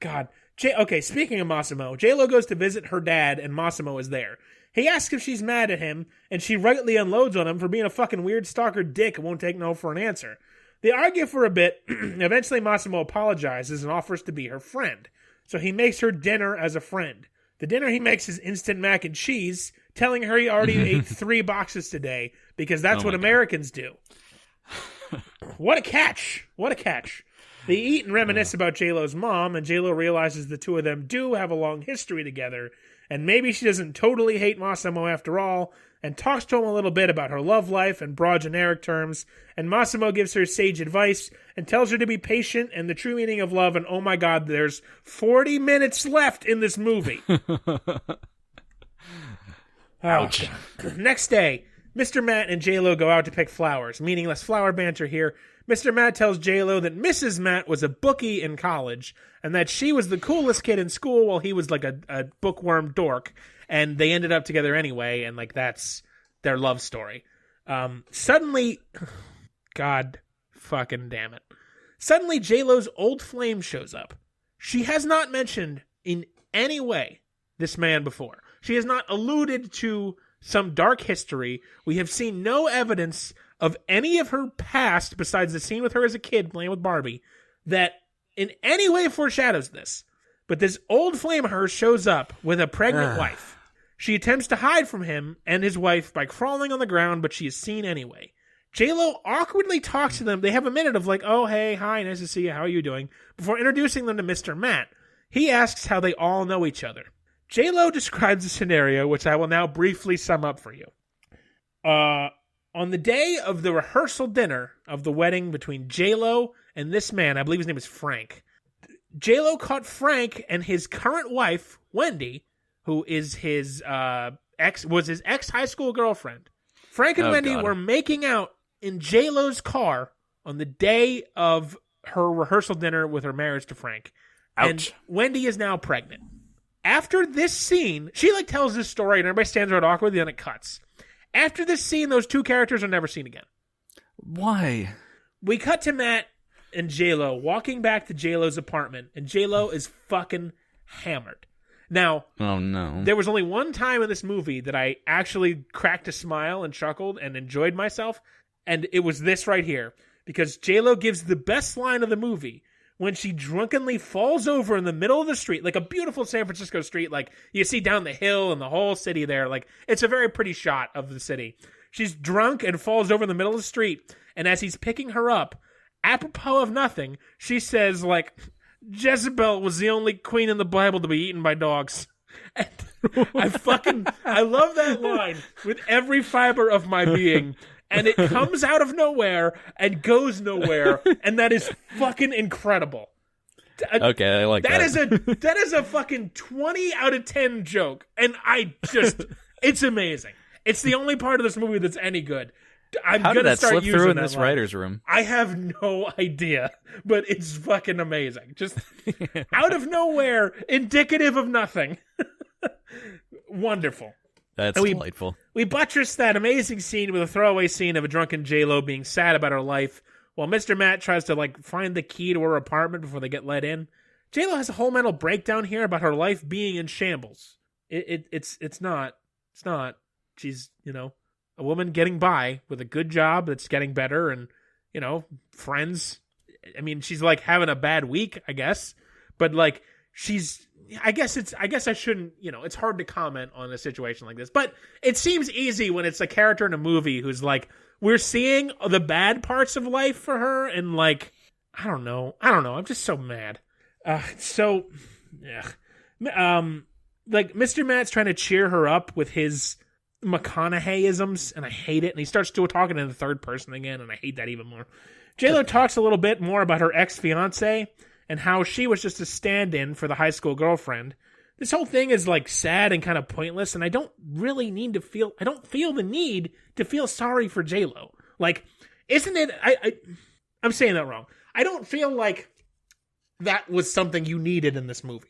God. Okay, speaking of Massimo, J-Lo goes to visit her dad, and Massimo is there. He asks if she's mad at him, and she rightly unloads on him for being a fucking weird stalker dick and won't take no for an answer. They argue for a bit. Eventually, Massimo apologizes and offers to be her friend. So he makes her dinner as a friend. The dinner he makes is instant mac and cheese, telling her he already ate 3 boxes today, because that's what Americans do. What a catch. They eat and reminisce about J-Lo's mom, and J-Lo realizes the two of them do have a long history together, and maybe she doesn't totally hate Massimo after all, and talks to him a little bit about her love life in broad generic terms, and Massimo gives her sage advice and tells her to be patient and the true meaning of love, and oh my god, there's 40 minutes left in this movie. Ouch. Next day, Mr. Matt and J-Lo go out to pick flowers. Meaningless flower banter here. Mr. Matt tells J-Lo that Mrs. Matt was a bookie in college, and that she was the coolest kid in school while he was like a bookworm dork, and they ended up together anyway, and like that's their love story. Suddenly, God fucking damn it. Suddenly J-Lo's old flame shows up. She has not mentioned in any way this man before. She has not alluded to some dark history. We have seen no evidence of any of her past, besides the scene with her as a kid playing with Barbie, that in any way foreshadows this. But this old flame of hers shows up with a pregnant wife. She attempts to hide from him and his wife by crawling on the ground, but she is seen anyway. J-Lo awkwardly talks to them. They have a minute of like, oh, hey, hi, nice to see you, how are you doing? Before introducing them to Mr. Matt. He asks how they all know each other. J-Lo describes the scenario, which I will now briefly sum up for you. On the day of the rehearsal dinner of the wedding between J-Lo and this man, I believe his name is Frank, J-Lo caught Frank and his current wife, Wendy, who is his ex-high school girlfriend. Frank and Wendy were making out in J-Lo's car on the day of her rehearsal dinner with her marriage to Frank. Ouch. And Wendy is now pregnant. After this scene, she like tells this story and everybody stands around awkwardly, then it cuts. After this scene, those two characters are never seen again. Why? We cut to Matt and J-Lo walking back to J-Lo's apartment, and J-Lo is fucking hammered. Now, Oh no. there was only one time in this movie that I actually cracked a smile and chuckled and enjoyed myself, and it was this right here. Because J-Lo gives the best line of the movie when she drunkenly falls over in the middle of the street, like a beautiful San Francisco street, like you see down the hill and the whole city there. Like, it's a very pretty shot of the city. She's drunk and falls over in the middle of the street, and as he's picking her up, apropos of nothing, she says, like, Jezebel was the only queen in the Bible to be eaten by dogs. And I love that line with every fiber of my being. And it comes out of nowhere and goes nowhere, and that is fucking incredible. Okay, I like that. That is a fucking 20 out of 10 joke, and it's amazing. It's the only part of this movie that's any good. How did that slip through in this writer's room? I have no idea, but it's fucking amazing. Just out of nowhere, indicative of nothing. Wonderful. That's delightful. We buttress that amazing scene with a throwaway scene of a drunken J-Lo being sad about her life, while Mr. Matt tries to find the key to her apartment before they get let in. J-Lo has a whole mental breakdown here about her life being in shambles. It's not. She's, a woman getting by with a good job that's getting better and, friends. I mean, she's having a bad week, I guess, but I guess I shouldn't, it's hard to comment on a situation like this, but it seems easy when it's a character in a movie who's we're seeing the bad parts of life for her, and I don't know. I'm just so mad. Mr. Matt's trying to cheer her up with his McConaughey-isms, and I hate it, and he starts talking in the third person again, and I hate that even more. J-Lo talks a little bit more about her ex-fiancé, and how she was just a stand-in for the high school girlfriend. This whole thing is sad and kind of pointless, and I don't feel the need to feel sorry for J-Lo. Isn't it, I'm saying that wrong. I don't feel like that was something you needed in this movie.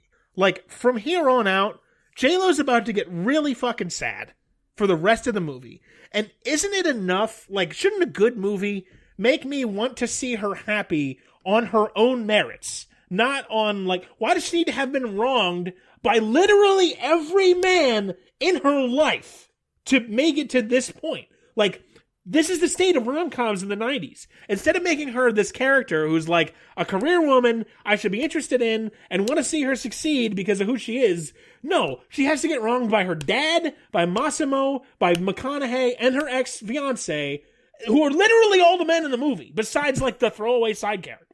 From here on out, J-Lo's about to get really fucking sad for the rest of the movie. And isn't it enough, shouldn't a good movie make me want to see her happy on her own merits? Not on, why does she need to have been wronged by literally every man in her life to make it to this point? This is the state of rom-coms in the 90s. Instead of making her this character who's a career woman I should be interested in and want to see her succeed because of who she is, no, she has to get wronged by her dad, by Massimo, by McConaughey, and her ex-fiancé, who are literally all the men in the movie, besides the throwaway side character.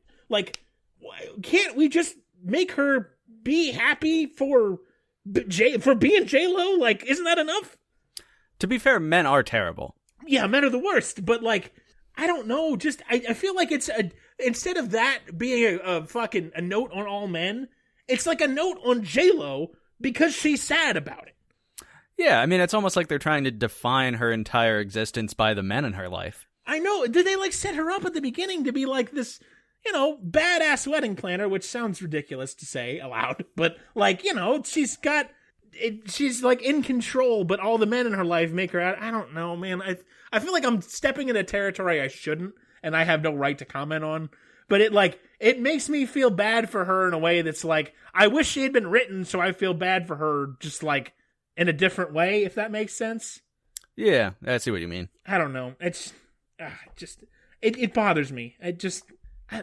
Can't we just make her be happy for being J-Lo? Isn't that enough? To be fair, men are terrible. Yeah, men are the worst, but I don't know. Just I feel like it's instead of that being a fucking a note on all men, it's a note on J-Lo because she's sad about it. Yeah, I mean, it's almost like they're trying to define her entire existence by the men in her life. I know. Did they set her up at the beginning to be this, badass wedding planner, which sounds ridiculous to say aloud, but she's in control, but all the men in her life make her out. I don't know, man. I feel like I'm stepping into territory I shouldn't, and I have no right to comment on. But it makes me feel bad for her in a way that's I wish she had been written, so I feel bad for her just in a different way, if that makes sense. Yeah, I see what you mean. I don't know. It's it bothers me.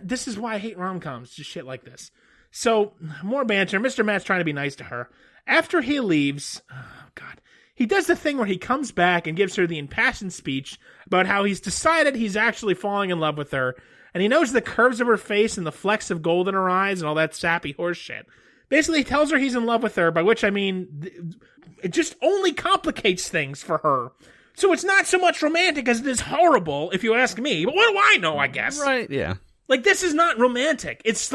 This is why I hate rom-coms, just shit like this. So, more banter. Mr. Matt's trying to be nice to her. After he leaves, he does the thing where he comes back and gives her the impassioned speech about how he's decided he's actually falling in love with her, and he knows the curves of her face and the flecks of gold in her eyes and all that sappy horse shit. Basically, he tells her he's in love with her, by which I mean, it just only complicates things for her. So it's not so much romantic as it is horrible, if you ask me. But what do I know, I guess? Right, yeah. This is not romantic. It's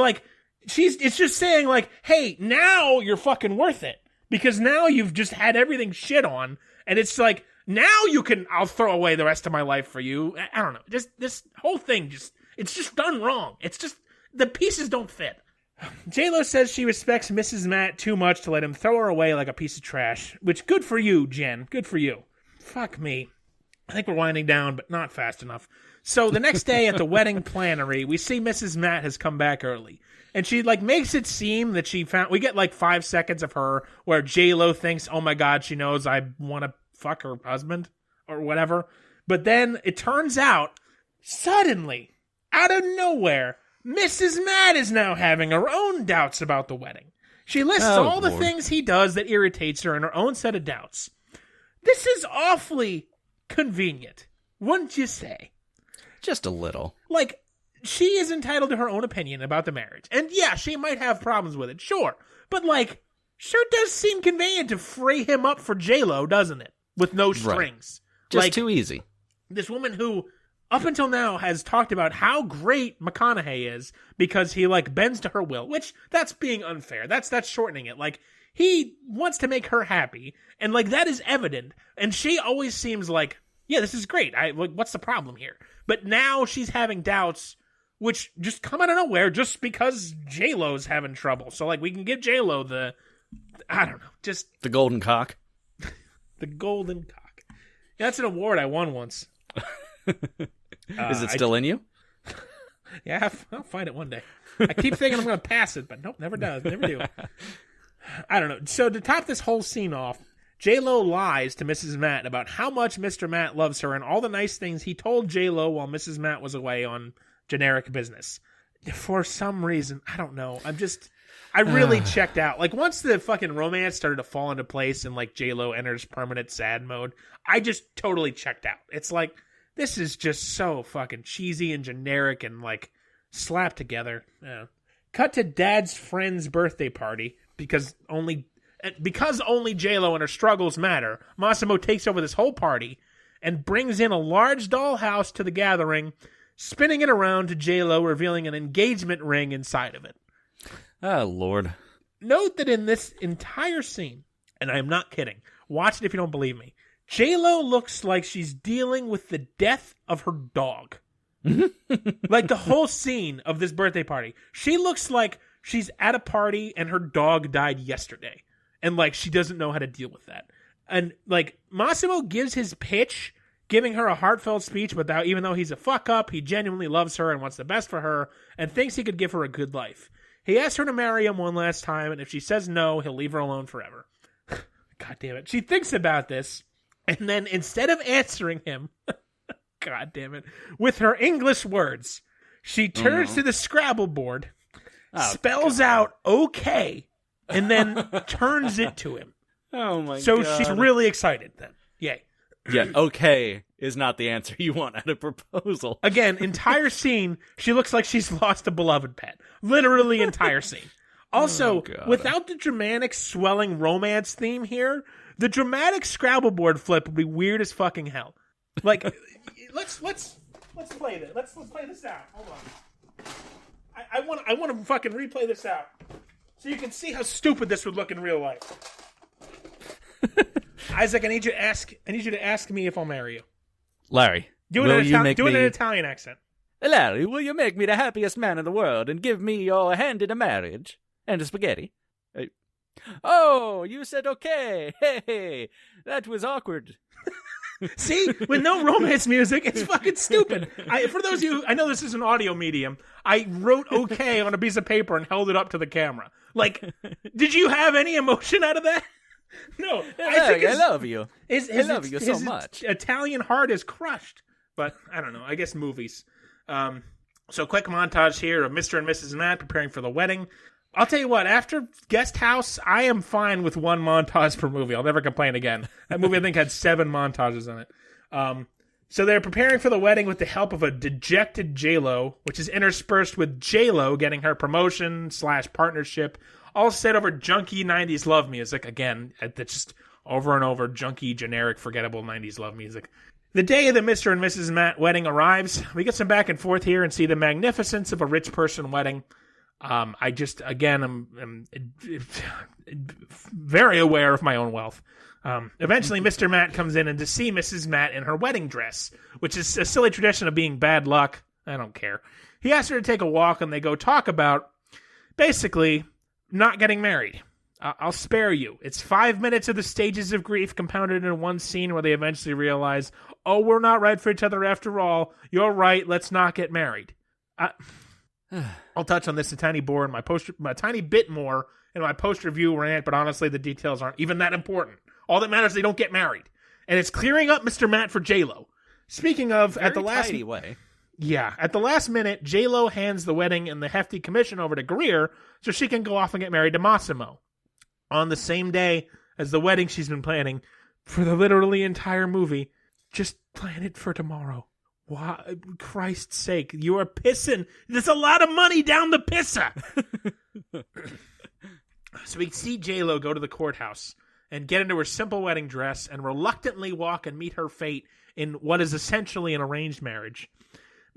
it's just saying hey, now you're fucking worth it. Because now you've just had everything shit on, and it's now I'll throw away the rest of my life for you. I don't know. Just this whole thing it's just done wrong. It's just, the pieces don't fit. J-Lo says she respects Mrs. Matt too much to let him throw her away like a piece of trash, which good for you, Jen. Good for you. Fuck me. I think we're winding down, but not fast enough. So the next day at the wedding plannery, we see Mrs. Matt has come back early. And she, like, makes it seem that she found... We get, like, 5 seconds of her where J-Lo thinks, oh, my God, she knows I want to fuck her husband or whatever. But then it turns out, suddenly, out of nowhere, Mrs. Matt is now having her own doubts about the wedding. She lists all the things he does that irritates her in her own set of doubts. This is awfully convenient, wouldn't you say? Just a little. Like... She is entitled to her own opinion about the marriage. And yeah, she might have problems with it, sure. But, like, sure does seem convenient to free him up for J-Lo, doesn't it? With no strings. Right. Just like, too easy. This woman who, up until now, has talked about how great McConaughey is because he, like, bends to her will. Which, that's being unfair. That's shortening it. Like, he wants to make her happy. And, like, that is evident. And she always seems like, yeah, this is great. Like, what's the problem here? But now she's having doubts... which just come out of nowhere just because J-Lo's having trouble. So, like, we can give J-Lo the, I don't know, just... The golden cock. The golden cock. Yeah, that's an award I won once. Is it still in you? Yeah, I'll find it one day. I keep thinking I'm going to pass it, but nope, never does. Never do. I don't know. So, to top this whole scene off, J-Lo lies to Mrs. Matt about how much Mr. Matt loves her and all the nice things he told J-Lo while Mrs. Matt was away on... generic business. For some reason, I don't know. I really checked out. Like, once the fucking romance started to fall into place and, like, J-Lo enters permanent sad mode, I just totally checked out. It's like, this is just so fucking cheesy and generic and, like, slapped together. Yeah. Cut to Dad's friend's birthday party because only J-Lo and her struggles matter. Massimo takes over this whole party and brings in a large dollhouse to the gathering, spinning it around to J-Lo, revealing an engagement ring inside of it. Oh, Lord. Note that in this entire scene, and I am not kidding, watch it if you don't believe me, J-Lo looks like she's dealing with the death of her dog. Like, the whole scene of this birthday party, she looks like she's at a party and her dog died yesterday. And, like, she doesn't know how to deal with that. And, like, Massimo gives his pitch... giving her a heartfelt speech, but even though he's a fuck-up, he genuinely loves her and wants the best for her and thinks he could give her a good life. He asks her to marry him one last time, and if she says no, he'll leave her alone forever. God damn it. She thinks about this, and then instead of answering him, God damn it, with her English words, she turns to the Scrabble board, spells out okay, and then turns it to him. Oh my God. So she's really excited then. Yay. Yeah, okay is not the answer you want at a proposal. Again, entire scene, she looks like she's lost a beloved pet. Literally entire scene. Also, without the dramatic swelling romance theme here, the dramatic Scrabble board flip would be weird as fucking hell. Like, let's play this. Let's play this out. Hold on. I want to fucking replay this out so you can see how stupid this would look in real life. Isaac, I need you to ask me if I'll marry you. Larry, do it in an Italian accent. Larry, will you make me the happiest man in the world and give me your hand in a marriage and a spaghetti? Oh, you said okay. Hey, that was awkward. See, with no romance music, it's fucking stupid. For those of you, I know this is an audio medium. I wrote okay on a piece of paper and held it up to the camera. Like, did you have any emotion out of that? No, I love you. I love you so much. Italian heart is crushed, but I don't know. I guess movies. So quick montage here of Mr. and Mrs. Matt preparing for the wedding. I'll tell you what, after Guest House, I am fine with one montage per movie. I'll never complain again. That movie, I think, had 7 montages in it. So they're preparing for the wedding with the help of a dejected J-Lo, which is interspersed with J-Lo getting her promotion / partnership, all set over junky 90s love music. Again, that's just over and over junky, generic, forgettable 90s love music. The day of the Mr. and Mrs. Matt wedding arrives. We get some back and forth here and see the magnificence of a rich person wedding. I just, again, I'm very aware of my own wealth. Eventually, Mr. Matt comes in and to see Mrs. Matt in her wedding dress, which is a silly tradition of being bad luck. I don't care. He asks her to take a walk, and they go talk about, basically, not getting married. I'll spare you. It's 5 minutes of the stages of grief compounded in one scene where they eventually realize, oh, we're not right for each other after all. You're right. Let's not get married. I'll touch on this a tiny bit more in my post-review rant, but honestly, the details aren't even that important. All that matters is they don't get married. And it's clearing up Mr. Matt for J-Lo. Speaking of, Very at the last... tidy way. Yeah, at the last minute, J-Lo hands the wedding and the hefty commission over to Greer so she can go off and get married to Massimo. On the same day as the wedding she's been planning for the literally entire movie. Just plan it for tomorrow. Why, Christ's sake, you are pissing. There's a lot of money down the pisser. So we see J-Lo go to the courthouse and get into her simple wedding dress and reluctantly walk and meet her fate in what is essentially an arranged marriage.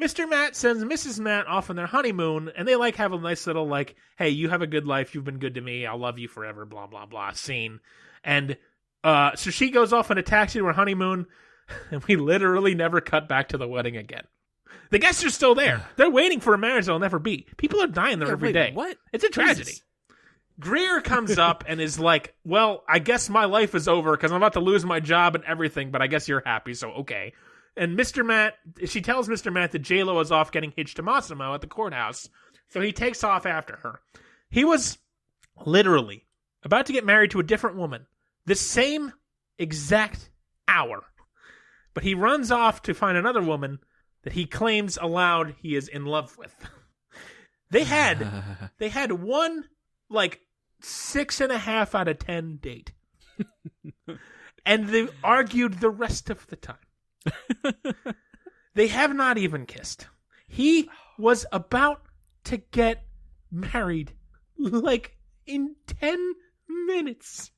Mr. Matt sends Mrs. Matt off on their honeymoon, and they have a nice little hey, you have a good life, you've been good to me, I'll love you forever, blah, blah, blah, scene. And so she goes off on a taxi to her honeymoon, and we literally never cut back to the wedding again. The guests are still there. They're waiting for a marriage that'll never be. People are dying there every day. What? It's a tragedy. Jesus. Greer comes up and is like, well, I guess my life is over because I'm about to lose my job and everything, but I guess you're happy, so okay. And Mr. Matt, she tells Mr. Matt that J-Lo is off getting hitched to Massimo at the courthouse, so he takes off after her. He was literally about to get married to a different woman the same exact hour, but he runs off to find another woman that he claims aloud he is in love with. They had one 6.5 out of 10 date, and they argued the rest of the time. They have not even kissed. He was about to get married in 10 minutes.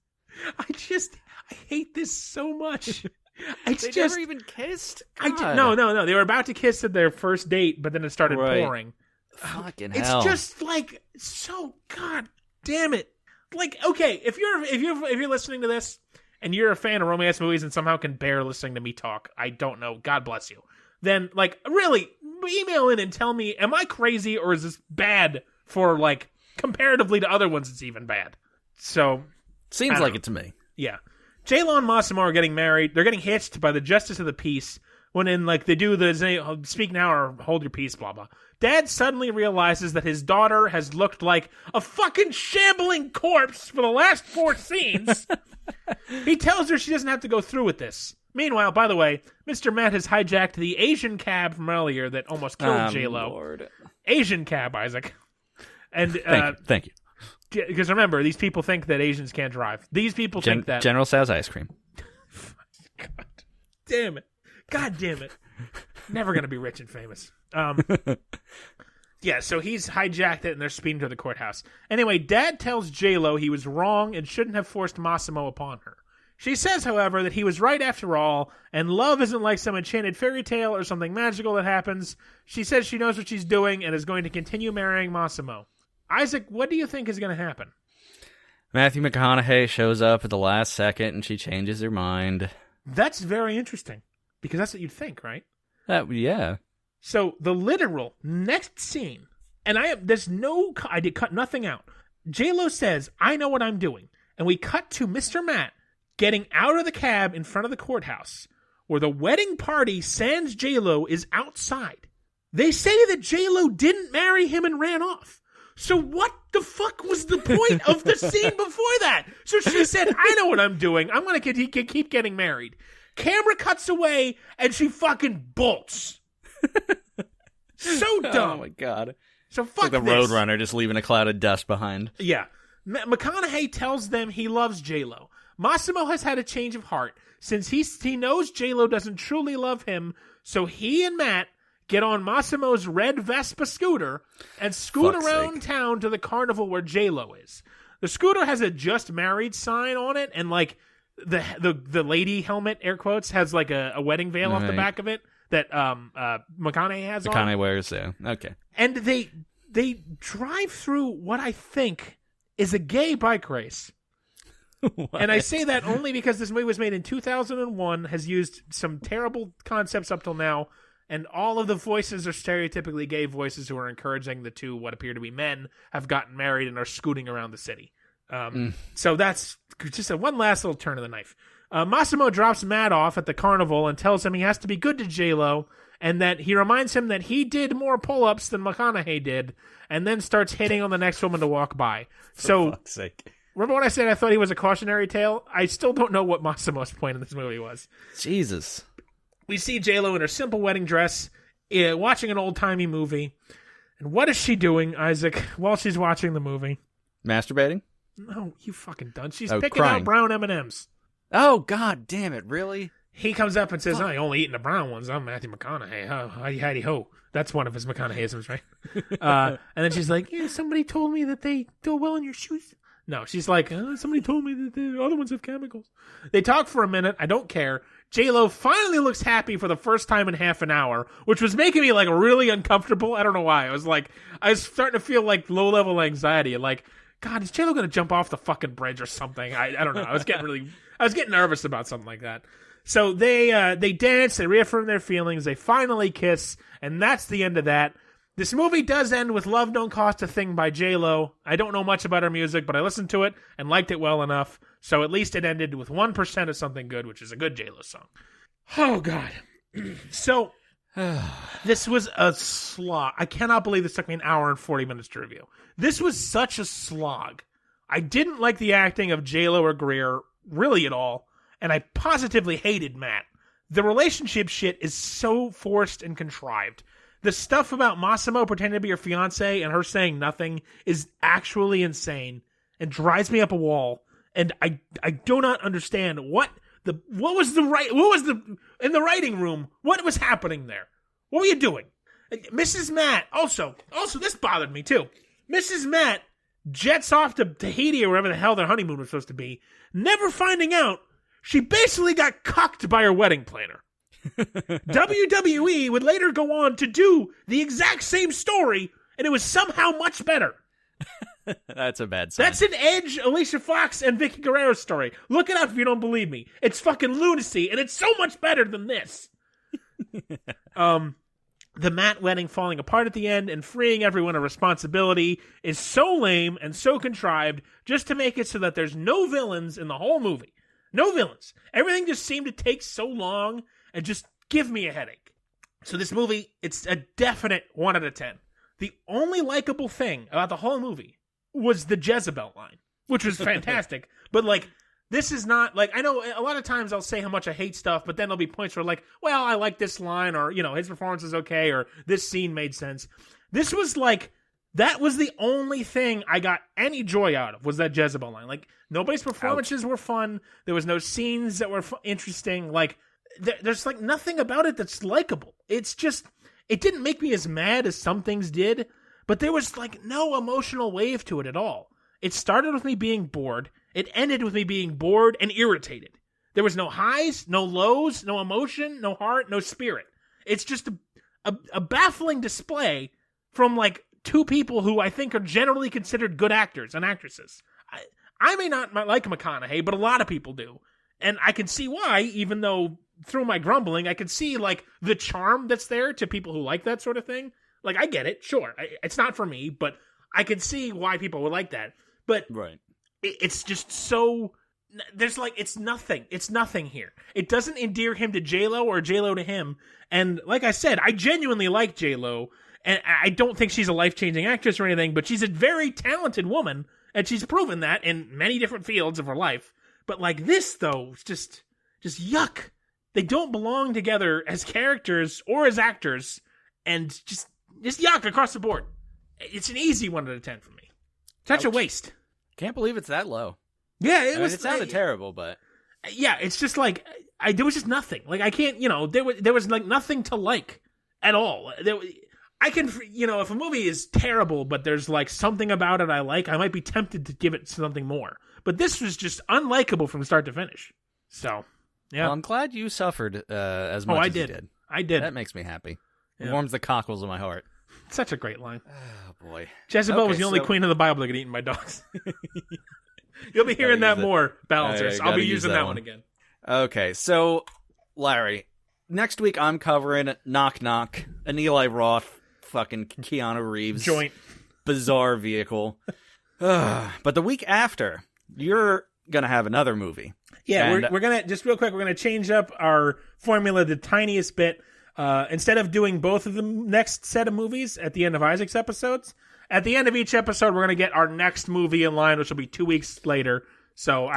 I hate this so much. They never even kissed? No. They were about to kiss at their first date, but then it started pouring. Fucking it's hell. It's just so god damn it. Okay, if you're listening to this and you're a fan of romance movies and somehow can bear listening to me talk, I don't know, God bless you. Then really email in and tell me, am I crazy or is this bad for comparatively to other ones it's even bad. So seems like it to me. Yeah. J-Lo and Massimo are getting married. They're getting hitched by the Justice of the Peace when they do the speak now or hold your peace, blah, blah. Dad suddenly realizes that his daughter has looked like a fucking shambling corpse for the last 4 scenes. He tells her she doesn't have to go through with this. Meanwhile, by the way, Mr. Matt has hijacked the Asian cab from earlier that almost killed J-Lo. Lord. Asian cab, Isaac. And Thank you. Because remember, these people think that Asians can't drive. These people think that General Tso's ice cream. God damn it. God damn it. Never going to be rich and famous. Yeah, so he's hijacked it and they're speeding to the courthouse. Anyway, Dad tells J-Lo he was wrong and shouldn't have forced Massimo upon her. She says, however, that he was right after all, and love isn't like some enchanted fairy tale or something magical that happens. She says she knows what she's doing and is going to continue marrying Massimo. Isaac, what do you think is going to happen? Matthew Mcconaughey shows up at the last second and she changes her mind. That's very interesting, because that's what you'd think, right? Yeah. So the literal next scene, and I did cut nothing out. J-Lo says, I know what I'm doing. And we cut to Mr. Matt getting out of the cab in front of the courthouse, where the wedding party sans J-Lo is outside. They say that J-Lo didn't marry him and ran off. So what the fuck was the point of the scene before that? So she said, I know what I'm doing. I'm going to keep getting married. Camera cuts away, and she fucking bolts. So dumb. Oh my god. So fuck it's like the this. Roadrunner just leaving a cloud of dust behind. Yeah. McConaughey tells them he loves J-Lo. Massimo has had a change of heart since he knows J-Lo doesn't truly love him, so he and Matt get on Massimo's red Vespa scooter and scoot around town to the carnival where J-Lo is. The scooter has a just married sign on it, and the lady helmet, air quotes, has a wedding veil off the back of it that McConaughey has on. McConaughey wears, yeah. Okay. And they drive through what I think is a gay bike race. And I say that only because this movie was made in 2001, has used some terrible concepts up till now, and all of the voices are stereotypically gay voices who are encouraging the two what appear to be men have gotten married and are scooting around the city. So that's just one last little turn of the knife. Massimo drops Matt off at the carnival and tells him he has to be good to J-Lo, and that he reminds him that he did more pull-ups than McConaughey did, and then starts hitting on the next woman to walk by. For fuck's sake. Remember when I said I thought he was a cautionary tale? I still don't know what Massimo's point in this movie was. Jesus. We see J-Lo in her simple wedding dress, watching an old-timey movie. And what is she doing, Isaac, while she's watching the movie? Masturbating? No, you fucking done. She's Oh, picking crying. out brown M&Ms. Oh, God damn it. Really? He comes up and says, "Oh, you're only eating the brown ones. I'm Matthew McConaughey. Howdy ho." That's one of his McConaugheyisms, right? And then she's like, "Yeah, somebody told me that they go well in your shoes." No, she's like, "Somebody told me that the other ones have chemicals." They talk for a minute. I don't care. J-Lo finally looks happy for the first time in half an hour, which was making me like really uncomfortable. I don't know why. I was starting to feel like low-level anxiety. Like, God, is J-Lo going to jump off the fucking bridge or something? I don't know. I was getting nervous about something like that. So they dance, they reaffirm their feelings, they finally kiss, and that's the end of that. This movie does end with Love Don't Cost a Thing by J-Lo. I don't know much about her music, but I listened to it and liked it well enough, so at least it ended with 1% of something good, which is a good J-Lo song. Oh, God. So, this was a slog. I cannot believe this took me an hour and 40 minutes to review. This was such a slog. I didn't like the acting of J-Lo or Greer really at all, and I positively hated Matt. The relationship shit is so forced and contrived. The stuff about Massimo pretending to be her fiance and her saying nothing is actually insane and drives me up a wall. And I do not understand in the writing room, what was happening there? What were you doing? Mrs. Matt, also this bothered me too. Mrs. Matt jets off to Tahiti or wherever the hell their honeymoon was supposed to be, never finding out she basically got cucked by her wedding planner. WWE would later go on to do the exact same story, and it was somehow much better. That's a bad sign. That's an Edge, Alicia Fox, and Vicky Guerrero story. Look it up if you don't believe me. It's fucking lunacy, and it's so much better than this. The Matt wedding falling apart at the end and freeing everyone of responsibility is so lame and so contrived just to make it so that there's no villains in the whole movie. No villains. Everything just seemed to take so long and just give me a headache. So this movie, it's a definite 1 out of 10. The only likable thing about the whole movie was the Jezebel line, which was fantastic. But, like, this is not, like, I know a lot of times I'll say how much I hate stuff, but then there'll be points where, like, well, I like this line, or, you know, his performance is okay, or this scene made sense. This was, like, that was the only thing I got any joy out of, was that Jezebel line. Like, nobody's performances were fun. There was no scenes that were interesting. Like, there's, like, nothing about it that's likable. It's just, it didn't make me as mad as some things did, but there was, like, no emotional wave to it at all. It started with me being bored. It ended with me being bored and irritated. There was no highs, no lows, no emotion, no heart, no spirit. It's just a baffling display from, like, two people who I think are generally considered good actors and actresses. I may not like McConaughey, but a lot of people do. And I can see why, even though through my grumbling, I can see, like, the charm that's there to people who like that sort of thing. Like, I get it, sure. It's not for me, but I can see why people would like that. But right. It's just so... There's, like, it's nothing. It's nothing here. It doesn't endear him to J-Lo or J-Lo to him. And like I said, I genuinely like J-Lo. And I don't think she's a life-changing actress or anything, but she's a very talented woman. And she's proven that in many different fields of her life. But, like, this, though, is just yuck. They don't belong together as characters or as actors. And just yuck across the board. It's an easy 1 out of 10 for me. Such a waste. Can't believe it's that low. Yeah, It sounded terrible, but yeah, it's just like there was just nothing. Like, I can't, there was like nothing to like at all. I can, if a movie is terrible, but there's like something about it I like, I might be tempted to give it something more. But this was just unlikable from start to finish. So, yeah. Well, I'm glad you suffered as much as you did. I did. That makes me happy. It warms the cockles of my heart. Such a great line. Oh, boy. Jezebel was the only queen of the Bible that got eaten by dogs. You'll be hearing that more, balancers. I'll be using that one again. Okay, so, Larry, next week I'm covering Knock Knock, an Eli Roth, fucking Keanu Reeves joint, bizarre vehicle. But the week after, you're going to have another movie. Yeah, And- we're going to, just real quick, we're going to change up our formula the tiniest bit. Instead of doing both of the next set of movies at the end of Isaac's episodes, at the end of each episode, we're going to get our next movie in line, which will be 2 weeks later. So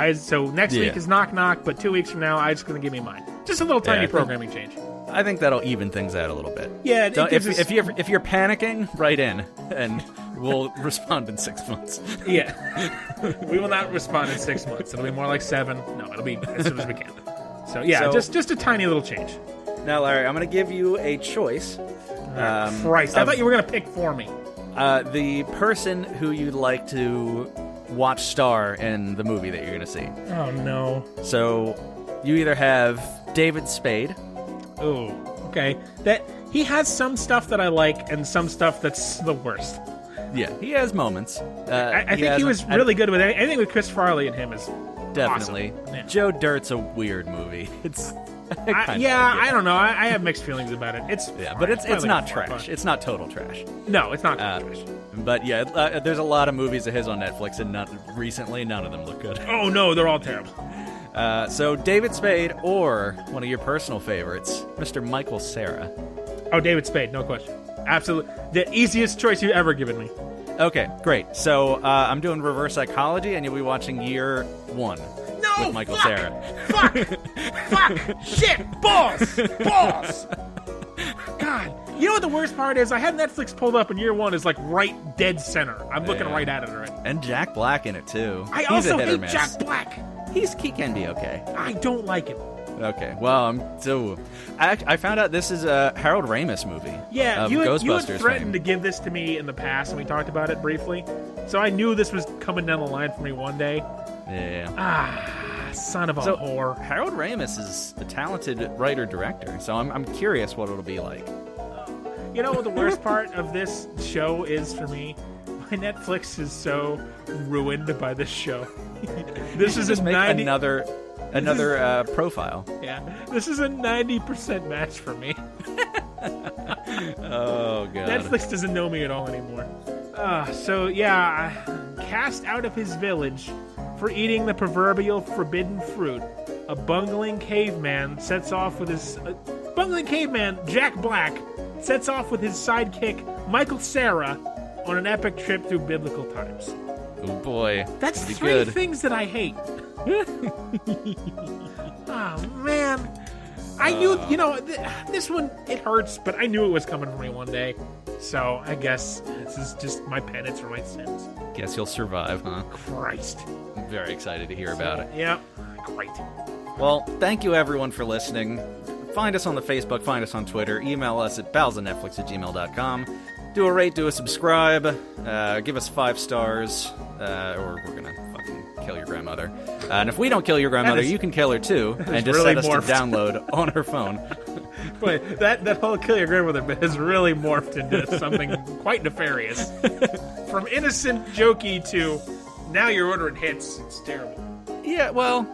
next week is Knock Knock, but 2 weeks from now, Isaac's going to give me mine. Just a little tiny programming change. I think that'll even things out a little bit. Yeah, if you're panicking, write in, and we'll respond in 6 months. Yeah. We will not respond in 6 months. It'll be more like 7. No, it'll be as soon as we can. So, yeah, just a tiny little change. Now, Larry, I'm going to give you a choice. Christ, I thought you were going to pick for me. The person who you'd like to watch star in the movie that you're going to see. Oh, no. So, you either have David Spade. Oh, okay. He has some stuff that I like and some stuff that's the worst. Yeah, he has moments. I think he was really good with anything with Chris Farley and him is definitely. Awesome. Yeah. Joe Dirt's a weird movie. It's I don't know. I have mixed feelings about it. But it's not trash. It's not total trash. No, it's not trash. But yeah, there's a lot of movies of his on Netflix, and recently none of them look good. Oh no, they're all terrible. So David Spade or one of your personal favorites, Mr. Michael Cera. Oh, David Spade, no question. Absolutely. The easiest choice you've ever given me. Okay, great. So I'm doing reverse psychology, and you'll be watching Year 1 with Michael Cera. Fuck! Shit! Balls! God. You know what the worst part is? I had Netflix pulled up, and Year 1 is like right dead center. I'm looking right at it already. And Jack Black in it, too. I also hate Jack Black. He can be okay. I don't like him. Okay, well, I found out this is a Harold Ramis movie. Yeah, of you had Ghostbusters threatened fame. to give this to me in the past, and we talked about it briefly. So I knew this was coming down the line for me one day. Yeah. Son of a whore. Harold Ramis is a talented writer-director, so I'm curious what it'll be like. You know what the worst part of this show is for me? My Netflix is so ruined by this show. This is just make another profile. Yeah, this is a 90% match for me. Oh god. Netflix doesn't know me at all anymore. Cast out of his village for eating the proverbial forbidden fruit, a bungling caveman, Jack Black, sets off with his sidekick, Michael Cera, on an epic trip through biblical times. Oh boy. That's three things that I hate. Oh, man. I knew, this one, it hurts, but I knew it was coming for me one day. So I guess this is just my penance for my sins. Guess you'll survive, huh? Christ. I'm very excited to hear about it. Yeah, great. Well, thank you everyone for listening. Find us on the Facebook, find us on Twitter, email us at balsandnetflix@gmail.com. Do a rate, do a subscribe, give us 5 stars, or we're gonna fucking kill your grandmother. And if we don't kill your grandmother, you can kill her too, and just really set us morphed. to download on her phone. But that whole kill your grandmother bit has really morphed into something quite nefarious. From innocent jokey to now you're ordering hits. It's terrible. Yeah, well,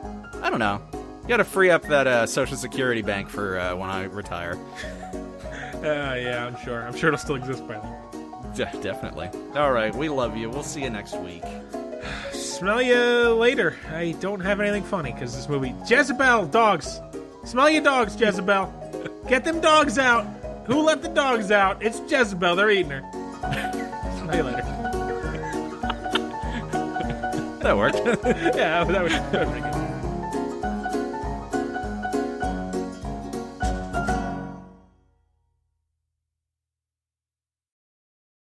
I don't know. You gotta free up that Social Security bank for when I retire. Yeah, I'm sure. I'm sure it'll still exist by then. Definitely. All right, we love you. We'll see you next week. Smell you later. I don't have anything funny because this movie. Jezebel, dogs. Smell your dogs, Jezebel. Get them dogs out. Who let the dogs out? It's Jezebel. They're eating her. Smell you later. That worked. Yeah, that was pretty good.